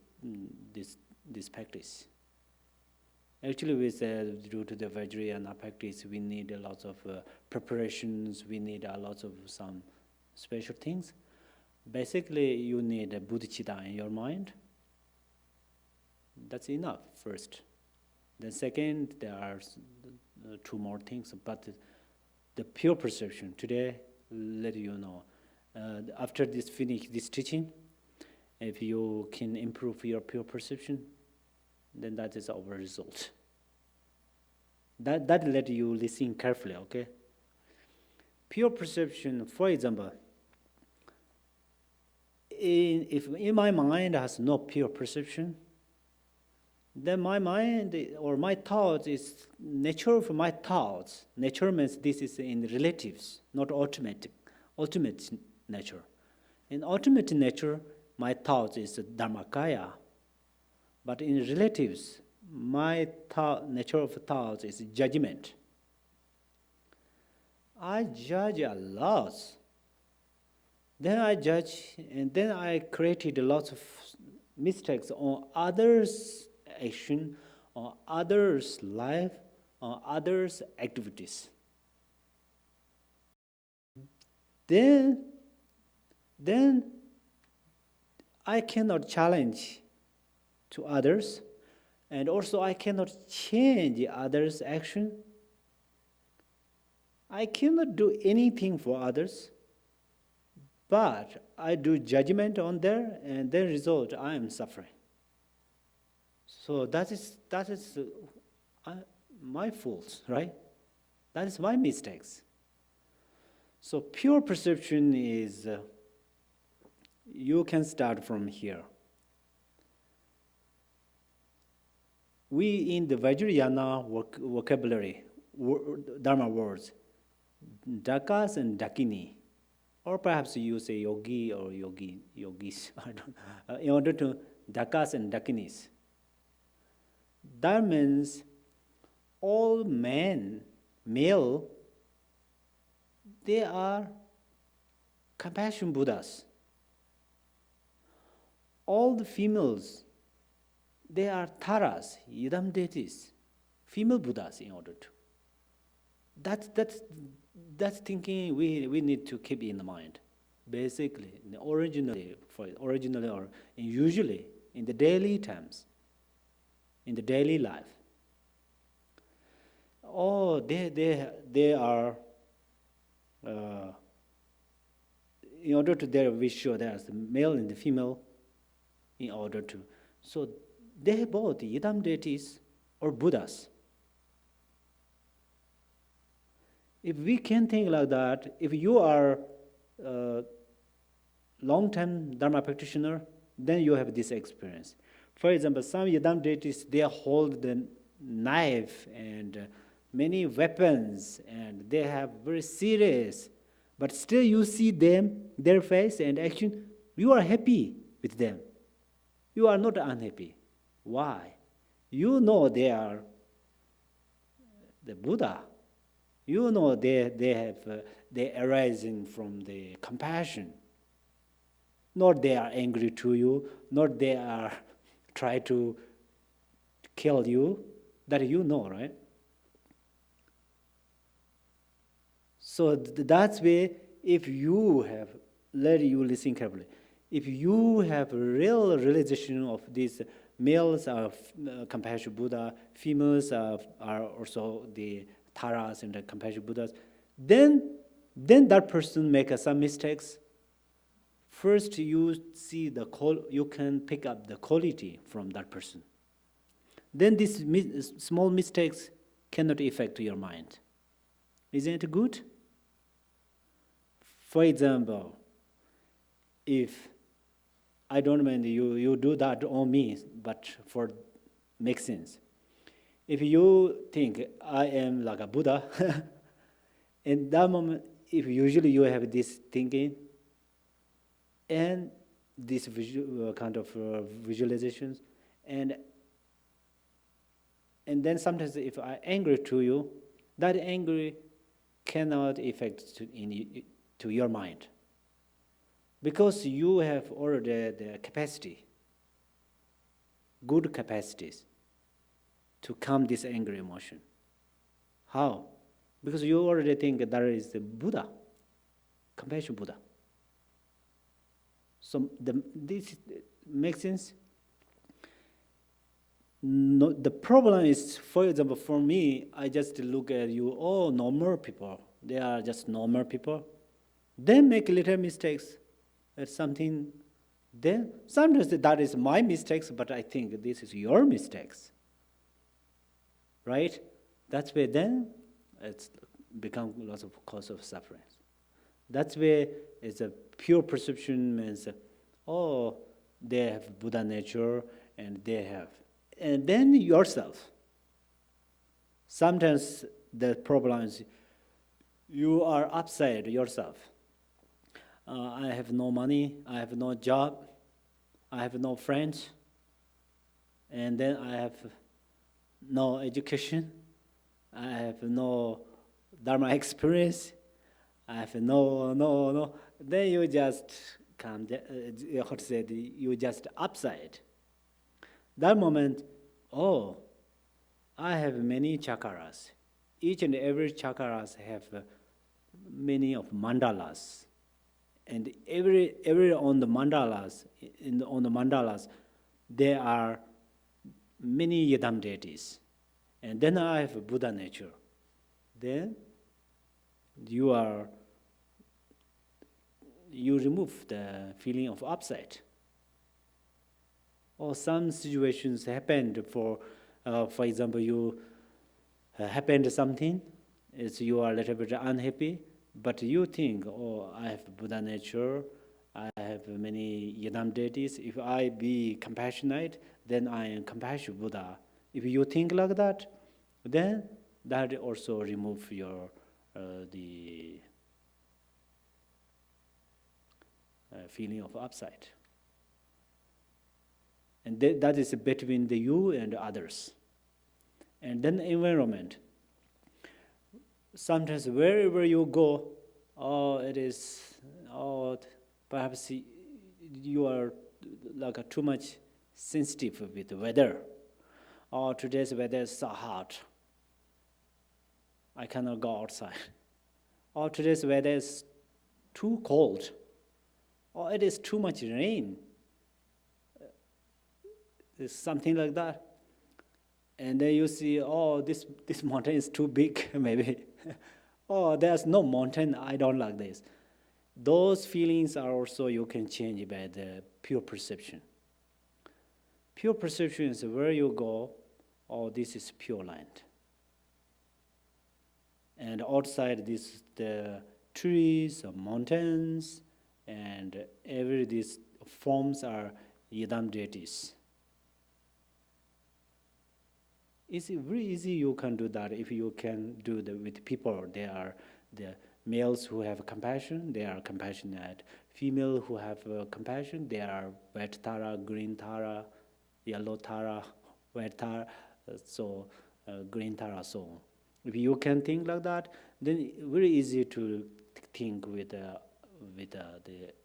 practice. Actually, we said due to the Vajrayana practice, we need a lot of preparations. We need a lot of some special things. Basically, you need a bodhicitta in your mind. That's enough. First, then second, there are two more things. But the pure perception today, let you know. After finish this teaching, if you can improve your pure perception, then that is our result. That let you listen carefully, okay? Pure perception, for example, if in my mind has no pure perception, then my mind or my thoughts is nature of my thoughts. Nature means this is in relatives, not ultimate nature. In ultimate nature, my thoughts is dharmakaya. But in relatives, my nature of thoughts is judgment. I judge a lot. Then I judge, and then I created a lot of mistakes on others' action, on others' life, on others' activities. Then I cannot challenge to others, and also I cannot change others' action. I cannot do anything for others, but I do judgment on there, and the result I am suffering. So that is my fault, right? That is my mistakes. So pure perception is you can start from here. We in the Vajrayana vocabulary, Dharma words, dakas and dakini, or perhaps you say yogi or yogis, I don't in order to dakas and dakinis. That means all men, male, they are compassion Buddhas. All the females, they are taras, yidam deities, female Buddhas in order to. That's thinking we need to keep in mind. Basically, originally or usually in the daily times, in the daily life. Oh, they are. In order to there, we show there's the male and the female. In order to, so they both yidam deities or Buddhas. If we can think like that, if you are a long-time Dharma practitioner, then you have this experience. For example, some yidam deities, they hold the knife and many weapons, and they have very serious, but still you see them, their face and action, you are happy with them. You are not unhappy. Why? You know they are the Buddha. You know they arising from the compassion. Not they are angry to you, not they are try to kill you. That you know, right? So that's way. If you have, let you listen carefully. If you have real realization of these males are compassion Buddha, females are also the taras and the compassion Buddhas, then that person makes some mistakes. First, you see you can pick up the quality from that person. Then these small mistakes cannot affect your mind. Isn't it good? For example, if I don't mean you do that on me, but for make sense. If you think I am like a Buddha, in that moment, if usually you have this thinking and this kind of visualizations, and then sometimes if I angry to you, that angry cannot affect to your mind, because you have already the capacity, good capacities to calm this angry emotion. How? Because you already think that is the Buddha, compassion Buddha. So this makes sense? No, the problem is, for example, for me, I just look at you, oh, normal people. They are just normal people. They make little mistakes at something. Then sometimes that is my mistakes, but I think this is your mistakes. Right? That's where then it's become lots of cause of suffering. That's where it's a pure perception means, oh, they have Buddha nature and they have. And then yourself. Sometimes the problem is you are upside yourself. I have no money, I have no job, I have no friends, and then I have no education, I have no Dharma experience, I have no. Then you just come, how to say, you just upside. That moment, oh, I have many chakras. Each and every chakras have many of mandalas. And every on the mandalas, on the mandalas, there are many yidam deities. And then I have Buddha nature. Then you remove the feeling of upset. Or some situations happened for example, you happened something, is you are a little bit unhappy, but you think, oh, I have Buddha nature, I have many yidam deities. If I be compassionate, then I am compassionate Buddha. If you think like that, then that also remove your the feeling of upside. And that is between the you and others. And then environment. Sometimes wherever you go, perhaps you are like too much sensitive with the weather. Or today's weather is so hot, I cannot go outside. Or today's weather is too cold. Or it is too much rain. It's something like that. And then you see, oh, this mountain is too big, maybe. Oh, there's no mountain, I don't like this. Those feelings are also you can change by the pure perception. Pure perception is where you go, oh, this is pure land. And outside this, the trees, mountains, and every these forms are yidam deities. It's very easy you can do that if you can do that with people. They are the males who have compassion, they are compassionate. Female who have compassion, they are white Tara, green Tara, yellow Tara, white Tara, green Tara, so on. If you can think like that, then very easy to think with the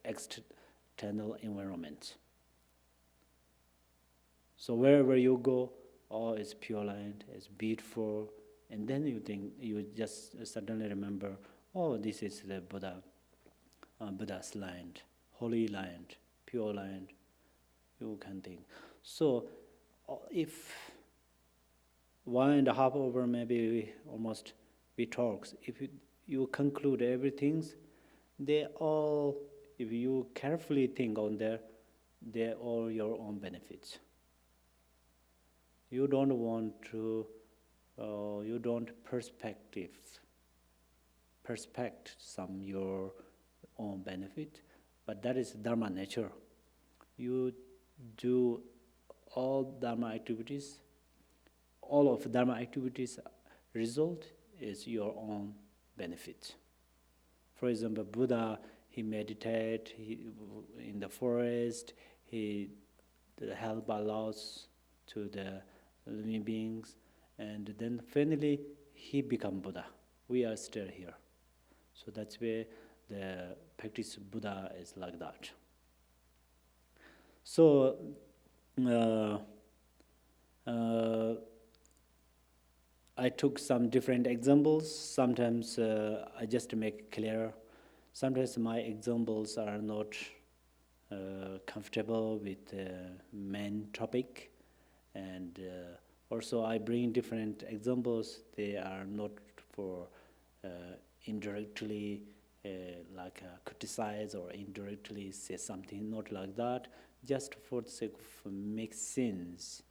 external environment. So wherever you go, oh, it's pure land, it's beautiful, and then you think, you just suddenly remember, oh, this is the Buddha's land, holy land, pure land, you can think. So if 1.5 hours maybe almost we talks, if you conclude everything, they all, if you carefully think on there, they're all your own benefits. You don't want to, you don't perspect some your own benefit, but that is Dharma nature. You do all Dharma activities, all of Dharma activities result is your own benefit. For example, Buddha, he meditate in the forest, he help allows to the living beings, and then finally he become Buddha. We are still here. So that's where the practice of Buddha is like that. So I took some different examples. Sometimes I just make clear. Sometimes my examples are not comfortable with the main topic, and also I bring different examples. They are not for indirectly criticize or indirectly say something, not like that, just for the sake of make sense.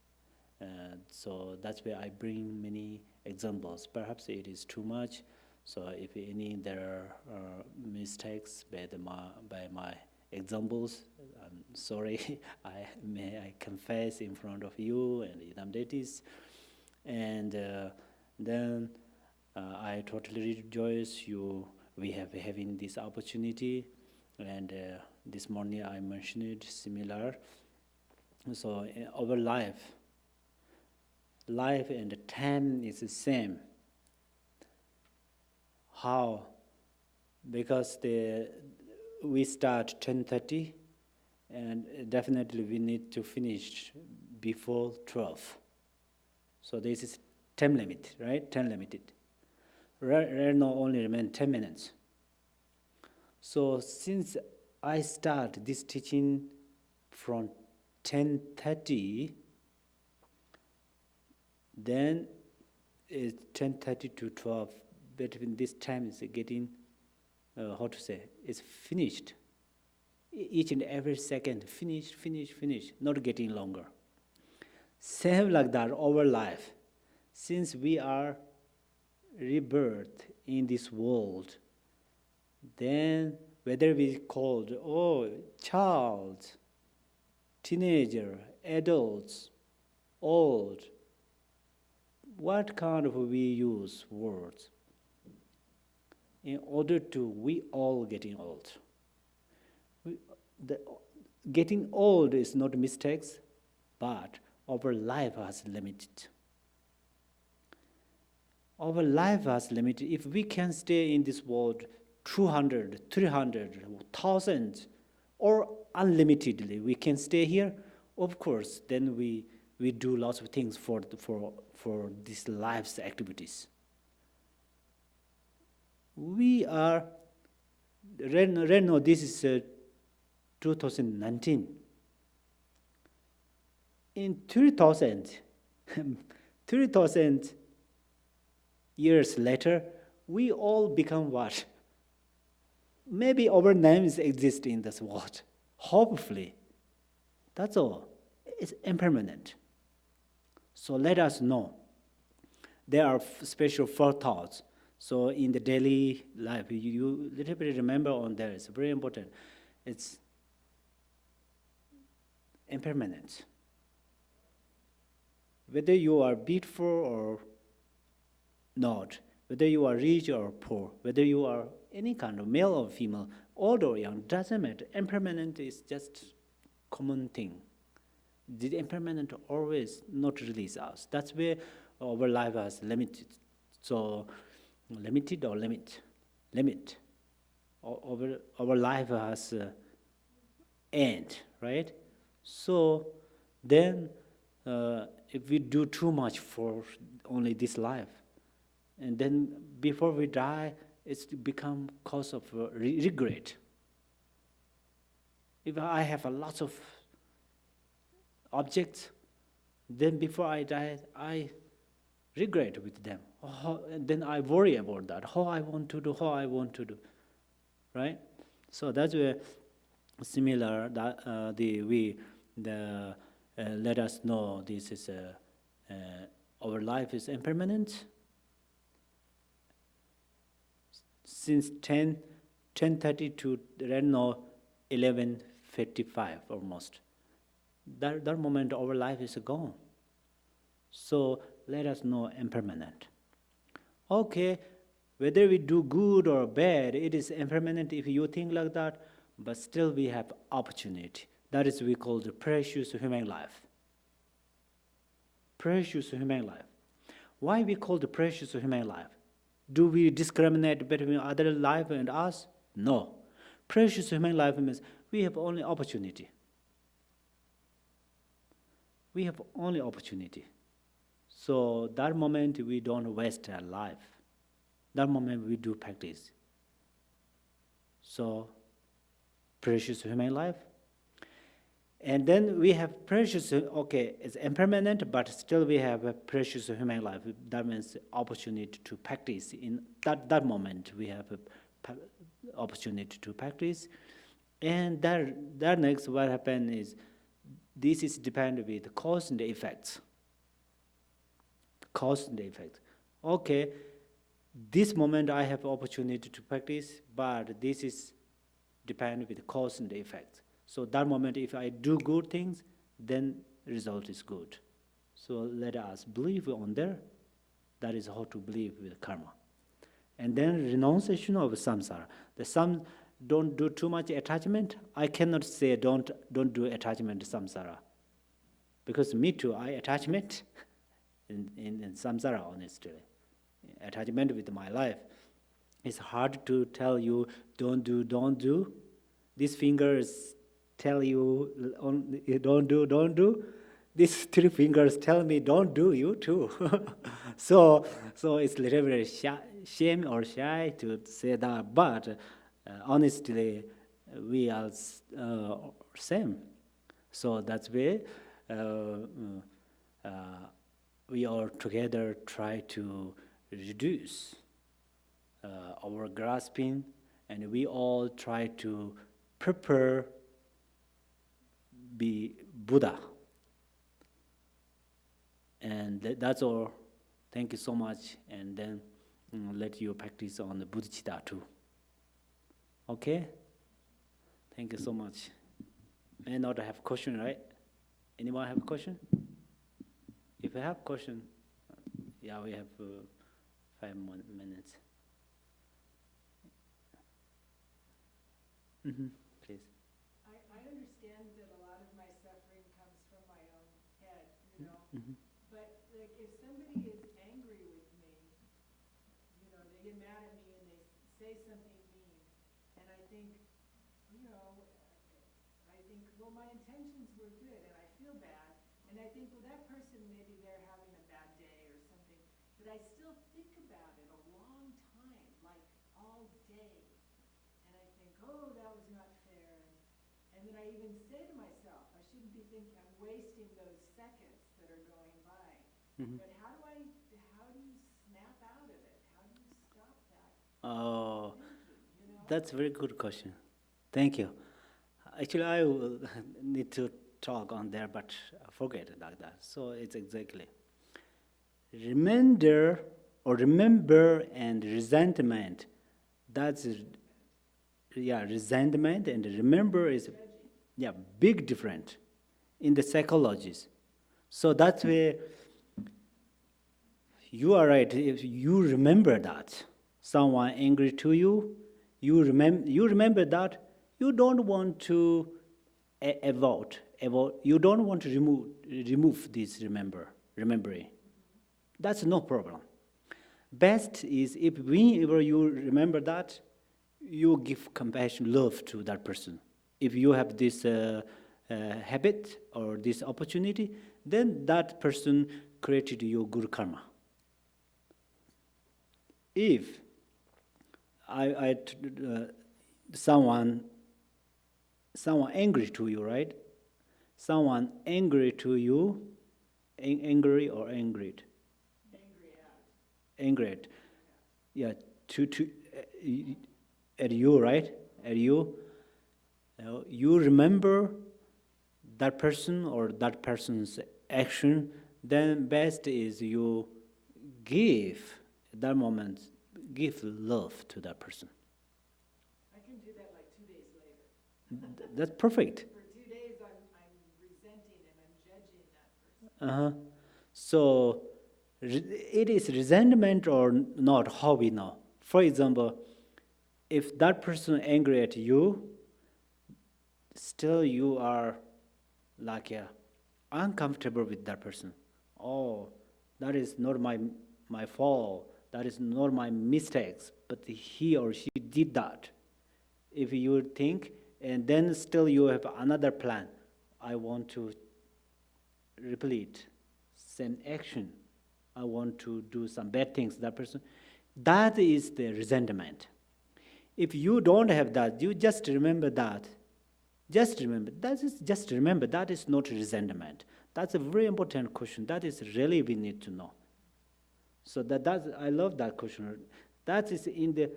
So that's where I bring many examples. Perhaps it is too much, so if any there are mistakes by my examples, I'm sorry. I confess in front of you and Idam deities, and then I totally rejoice we have having this opportunity, and this morning I mentioned it similar. So our life and time is the same. How? Because we start 10:30, and definitely we need to finish before 12. So this is time limit, right? Time limited. Right now only remain 10 minutes. So since I start this teaching from 10:30, then it's 10:30 to 12. Between this time is getting, it's finished. Each and every second, finish, not getting longer. Same like that, our life. Since we are rebirth in this world, then whether we called child, teenager, adults, old, what kind of we use words in order to we all getting old. Getting old is not mistakes, but our life has limited. Our life has limited. If we can stay in this world 200, 300, 1,000, or unlimitedly, we can stay here, of course, then we do lots of things for this life's activities. We are, right now this is 2019. In 3,000 years later, we all become what? Maybe our names exist in this world. Hopefully. That's all. It's impermanent. So let us know. There are special 4 thoughts. So in the daily life, you little bit remember on there. It's very important. It's impermanent. Whether you are beautiful or not, whether you are rich or poor, whether you are any kind of male or female, old or young, doesn't matter. Impermanent is just common thing. The impermanent always not release us. That's where our life is limited. So limited or limit. Our life has end, right? So then if we do too much for only this life, and then before we die, it's become cause of regret. If I have a lot of objects, then before I die, I regret with them. And then I worry about that. How I want to do, right? So that's where similar that let us know this is our life is impermanent. Since 10:30 to right now 11:55 almost. that moment our life is gone. So let us know impermanent. Okay, whether we do good or bad, it is impermanent if you think like that, but still we have opportunity. That is we call the precious human life. Precious human life. Why we call the precious human life? Do we discriminate between other life and us? No. Precious human life means we have only opportunity. We have only opportunity. So that moment we don't waste our life. That moment we do practice. So precious human life. And then we have precious, okay, it's impermanent, but still we have a precious human life. That means opportunity to practice. In that moment, we have a opportunity to practice. And that next, what happens is, this is dependent with cause and effects. Cause and effect. Okay, this moment I have opportunity to practice, but this is dependent with cause and effect. So that moment, if I do good things, then result is good. So let us believe on there. That is how to believe with karma. And then renunciation of samsara. Don't do too much attachment. I cannot say don't do attachment to samsara. Because me too, I attachment in samsara, honestly. Attachment with my life. It's hard to tell you don't do. These fingers tell you don't do. These three fingers tell me don't do, you too. so it's a little bit shame or shy to say that, but honestly, we are same. So that's why we all together try to reduce our grasping, and we all try to prepare be Buddha. And that's all. Thank you so much. And then let you practice on the Bodhicitta too. Okay? Thank you so much. May not have question, right? Anyone have a question? If you have question, yeah, we have 5 more minutes. Please. I understand that a lot of my suffering comes from my own head, But like if somebody is angry with me, they get mad at me and they say something mean, and I think, well, my intentions were good and I feel bad, and I think, well, that person, maybe they're having a bad day or something, but I still think about it a long time, like all day. And I think, oh, that was not fair. And then I even say to myself, I shouldn't be thinking I'm wasting those seconds that are going by. But how do you snap out of it? How do you stop that thinking, That's a very good question. Thank you. Actually, I will need to talk on there, but I forget it like that. So it's exactly. Remember and resentment. That's resentment and remember is big different in the psychologies. So that's where you are right. If you remember that someone angry to you, you remember that you don't want to avoid. You don't want to remove this remembering. That's no problem. Best is if whenever you remember that, you give compassion, love to that person. If you have this habit or this opportunity, then that person created you good karma. If someone angry to you, right? Someone angry to you, angry or angered? Angered. Yeah, at you, right? At you. You remember that person or that person's action, then best is you give, at that moment, give love to that person. I can do that like 2 days later. That's perfect. For 2 days I'm resenting Uh-huh. So it is resentment or not, how we know. For example, if that person angry at you, still you are like uncomfortable with that person. Oh, that is not my fault. That is not my mistakes. But he or she did that. If you think, and then still you have another plan. I want to repeat same action. I want to do some bad things. That person, that is the resentment. If you don't have that, you just remember that. Just remember, that is not resentment. That's a very important question. That is really we need to know. So that's I love that question. That is in the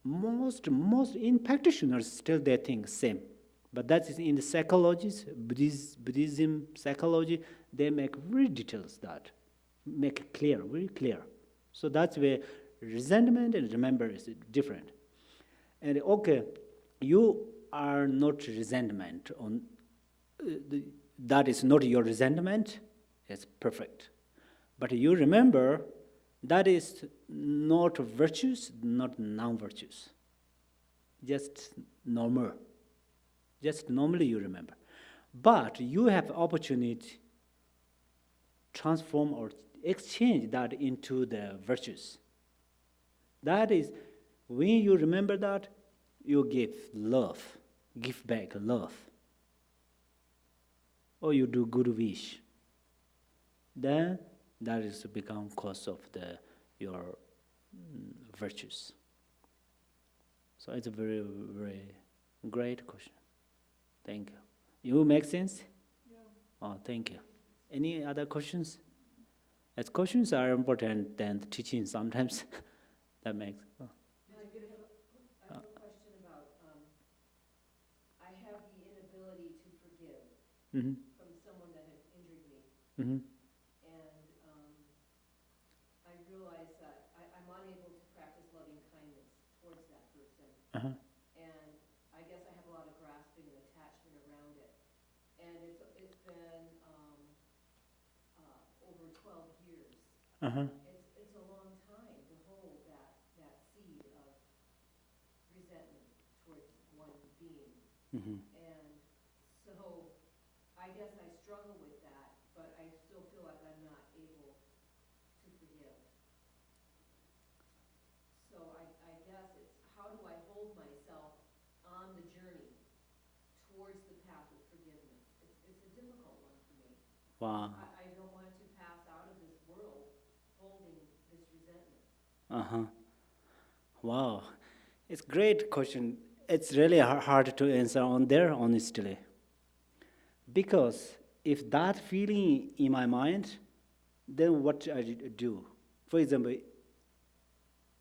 most in practitioners still they think same. But that is in the psychologies, Buddhism psychology, they make very details that, make it clear, very clear. So that's where resentment and remember is different. And okay, you are not resentment on that is not your resentment, it's perfect. But you remember that is not virtues, not non-virtues. Just normal. Just normally you remember. But you have opportunity transform or exchange that into the virtues. That is, when you remember that, you give love, give back love. Or you do good wish. Then that is become cause of your virtues. So it's a very, very great question. Thank you. You make sense? Yeah. Oh, thank you. Any other questions? As questions are important than the teaching sometimes. That makes. Oh. I have a question about, I have the inability to forgive Mm-hmm. from someone that has injured me. Mm-hmm. And I realize that I'm unable to practice loving kindness towards that person. Uh-huh. And I guess I have a lot of grasping and attachment around it. And it's been over 12 years. Uh-huh. It's a long time to hold that seed of resentment towards one being. Mm-hmm. And so I guess I struggle with that, but I still feel like I'm not able to forgive. So I guess it's how do I hold myself on the journey towards the path of forgiveness? It's a difficult one for me. Wow. I don't want to pass out of this world holding this resentment. Uh-huh. Wow. It's a great question. It's really hard to answer on there, honestly. Because if that feeling in my mind, then what I do? For example,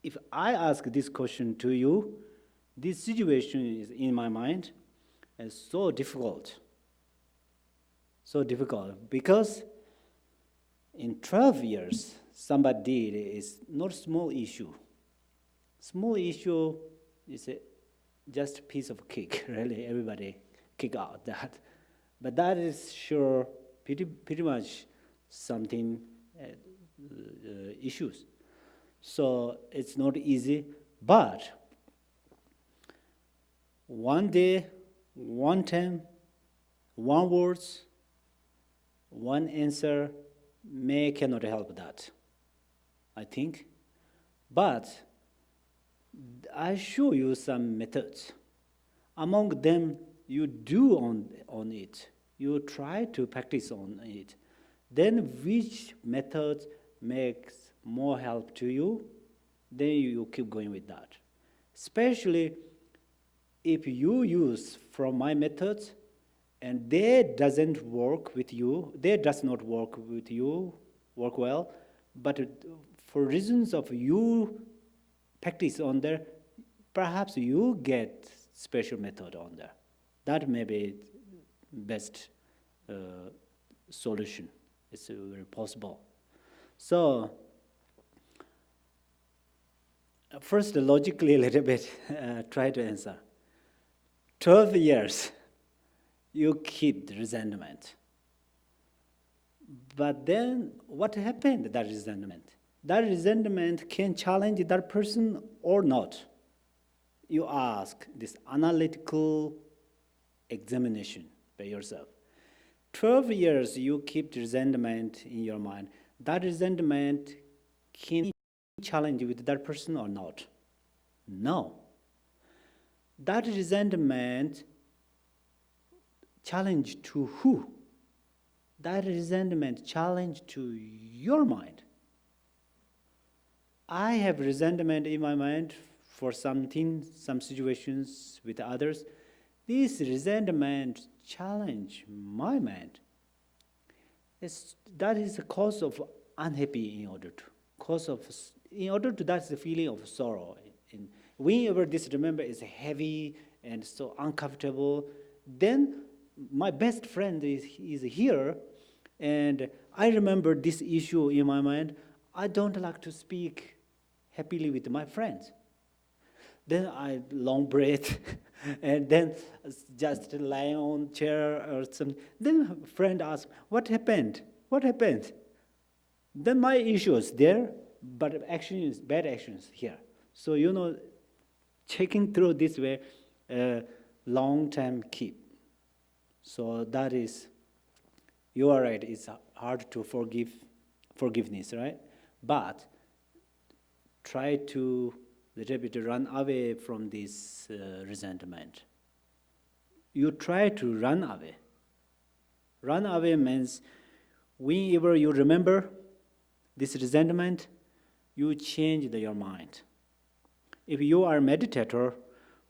if I ask this question to you, this situation is in my mind is so difficult. So difficult because in 12 years, somebody did is not a small issue. Small issue is just a piece of cake, really. Everybody kick out that. But that is sure pretty much something issues. So it's not easy, but one day, one time, one words, one answer cannot help that, I think. But I show you some methods. Among them, you do on it. You try to practice on it. Then which method makes more help to you, then you keep going with that. Especially if you use from my methods and they doesn't work with you, they does not work with you, work well, but for reasons of you practice on there, perhaps you get special method on there. That may be best solution. It's very possible. So first, logically a little bit, try to answer. 12 years, you keep the resentment. But then what happened, that resentment? That resentment can challenge that person or not. You ask this analytical examination by yourself. 12 years you keep resentment in your mind. That resentment can challenge with that person or not? No. That resentment challenge to who? That resentment challenge to your mind. I have resentment in my mind for something, some situations with others. This resentment challenge my mind. That is the cause of unhappy in order to, that's the feeling of sorrow. Whenever this remember is heavy and so uncomfortable, then my best friend is here, and I remember this issue in my mind. I don't like to speak happily with my friends. Then I long breath, and then just lie on chair or something. Then a friend asks, "What happened? What happened?" Then my issue is there, but bad actions here. So checking through this way, long time keep. So that is, you are right. It's hard to forgiveness, right? But try to little bit run away from this resentment. You try to run away. Run away means whenever you remember this resentment, you change your mind. If you are a meditator,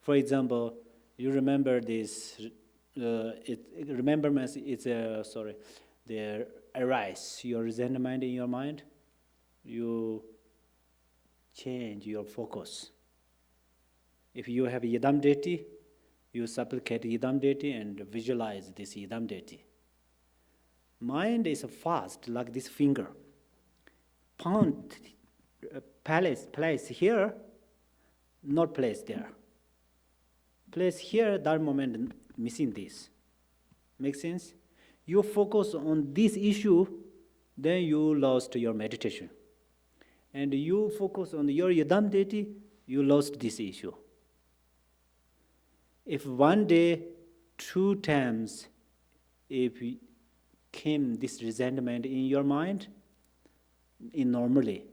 for example, you remember this. Remembrance is the arise your resentment in your mind. You change your focus. If you have Yidam deity, you supplicate Yidam deity and visualize this Yidam deity. Mind is fast like this finger. Place here, not place there. Place here, that moment missing this. Make sense? You focus on this issue, then you lost your meditation. And you focus on your Yidam deity, you lost this issue. If one day, 2 times, if came this resentment in your mind, normally,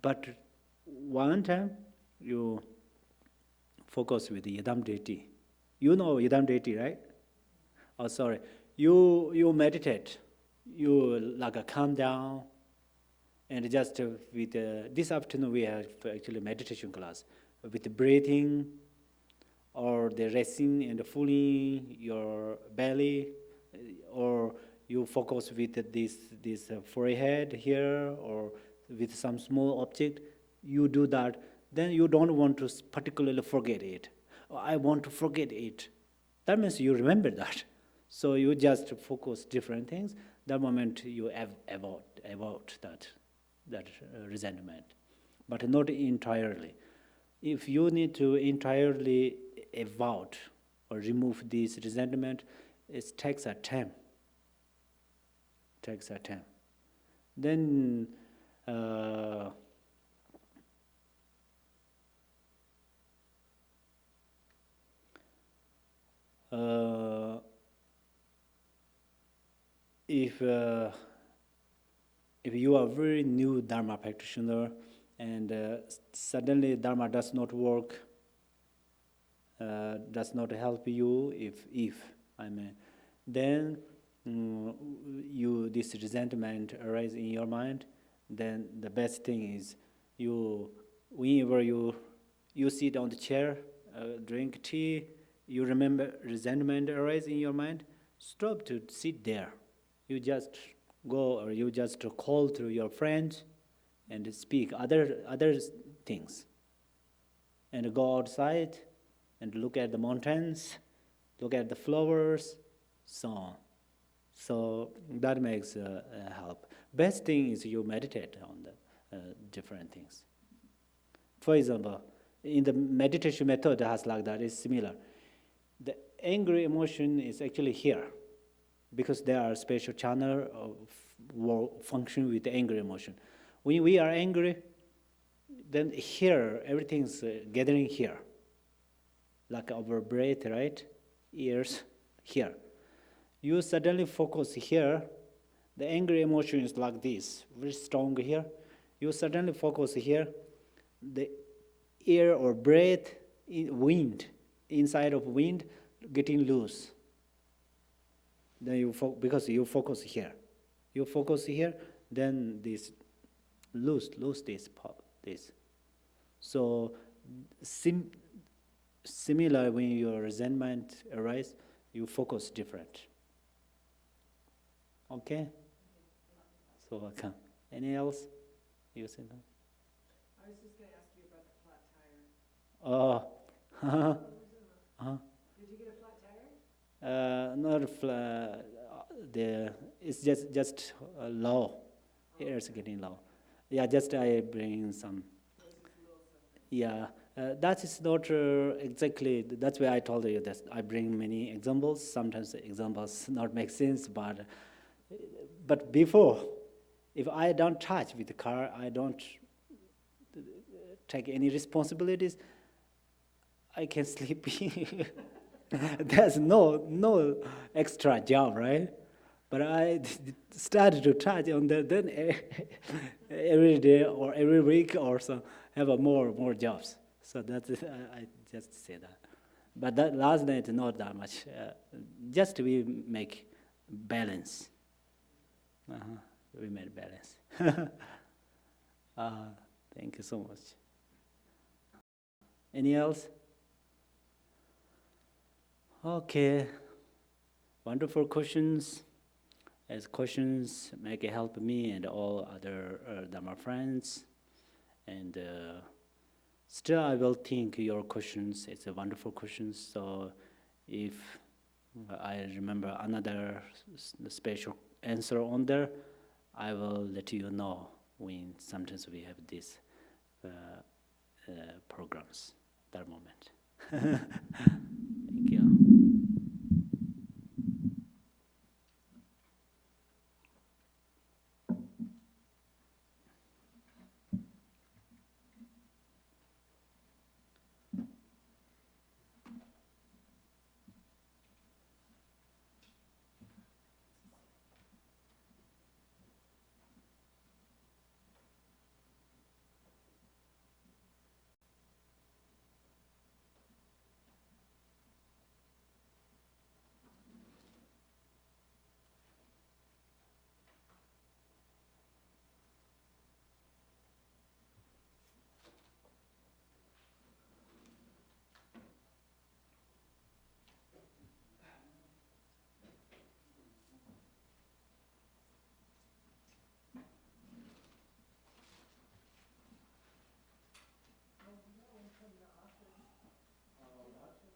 but one time you focus with the Yidam deity. You know Yidam deity, right? Oh, sorry. You meditate. You calm down. And just with this afternoon we have actually meditation class with the breathing or the resting and filling your belly, or you focus with this forehead here or with some small object. You do that. Then you don't want to particularly forget it. I want to forget it. That means you remember that. So you just focus different things. That moment you avoid that resentment, but not entirely. If you need to entirely avoid or remove this resentment, it takes a time. Then if you are a very new Dharma practitioner and suddenly Dharma does not work, does not help you, then this resentment arises in your mind, then the best thing is whenever you sit on the chair, drink tea, you remember resentment arises in your mind, stop to sit there. You just go, or you just call to your friends and speak other things, and go outside and look at the mountains, look at the flowers, so on. So that makes help. Best thing is you meditate on the different things. For example, in the meditation method has like that, is similar. The angry emotion is actually here. because there are special channel of function with angry emotion. When we are angry, then here, everything's gathering here. Like our breath, right? Ears, here. You suddenly focus here, the angry emotion is like this, very strong here. You suddenly focus here, the air or breath, wind, inside of wind, getting loose. Then you because you focus here. You focus here, then this loose this pop, this. So similar when your resentment arises, you focus different. Okay? So okay. Any else? You say that? I was just going to ask you about the flat tire. Oh, Did you get a flat tire? not flat. It's just low. It's getting low. Yeah, just I bring some. Yeah, that is not exactly. That's why I told you that I bring many examples. Sometimes the examples not make sense, but before, if I don't touch with the car, I don't take any responsibilities, I can sleep. There's no extra job, right? But I started to touch on that, then every day or every week or so have more jobs. So that's I just say that. But that last night not that much. Just we make balance. We made balance. Thank you so much. Any else? Okay. Wonderful questions. As questions make it help me and all other Dharma friends. And still I will think your questions. It's a wonderful questions. So if I remember another special answer on there, I will let you know when sometimes we have these programs, that moment.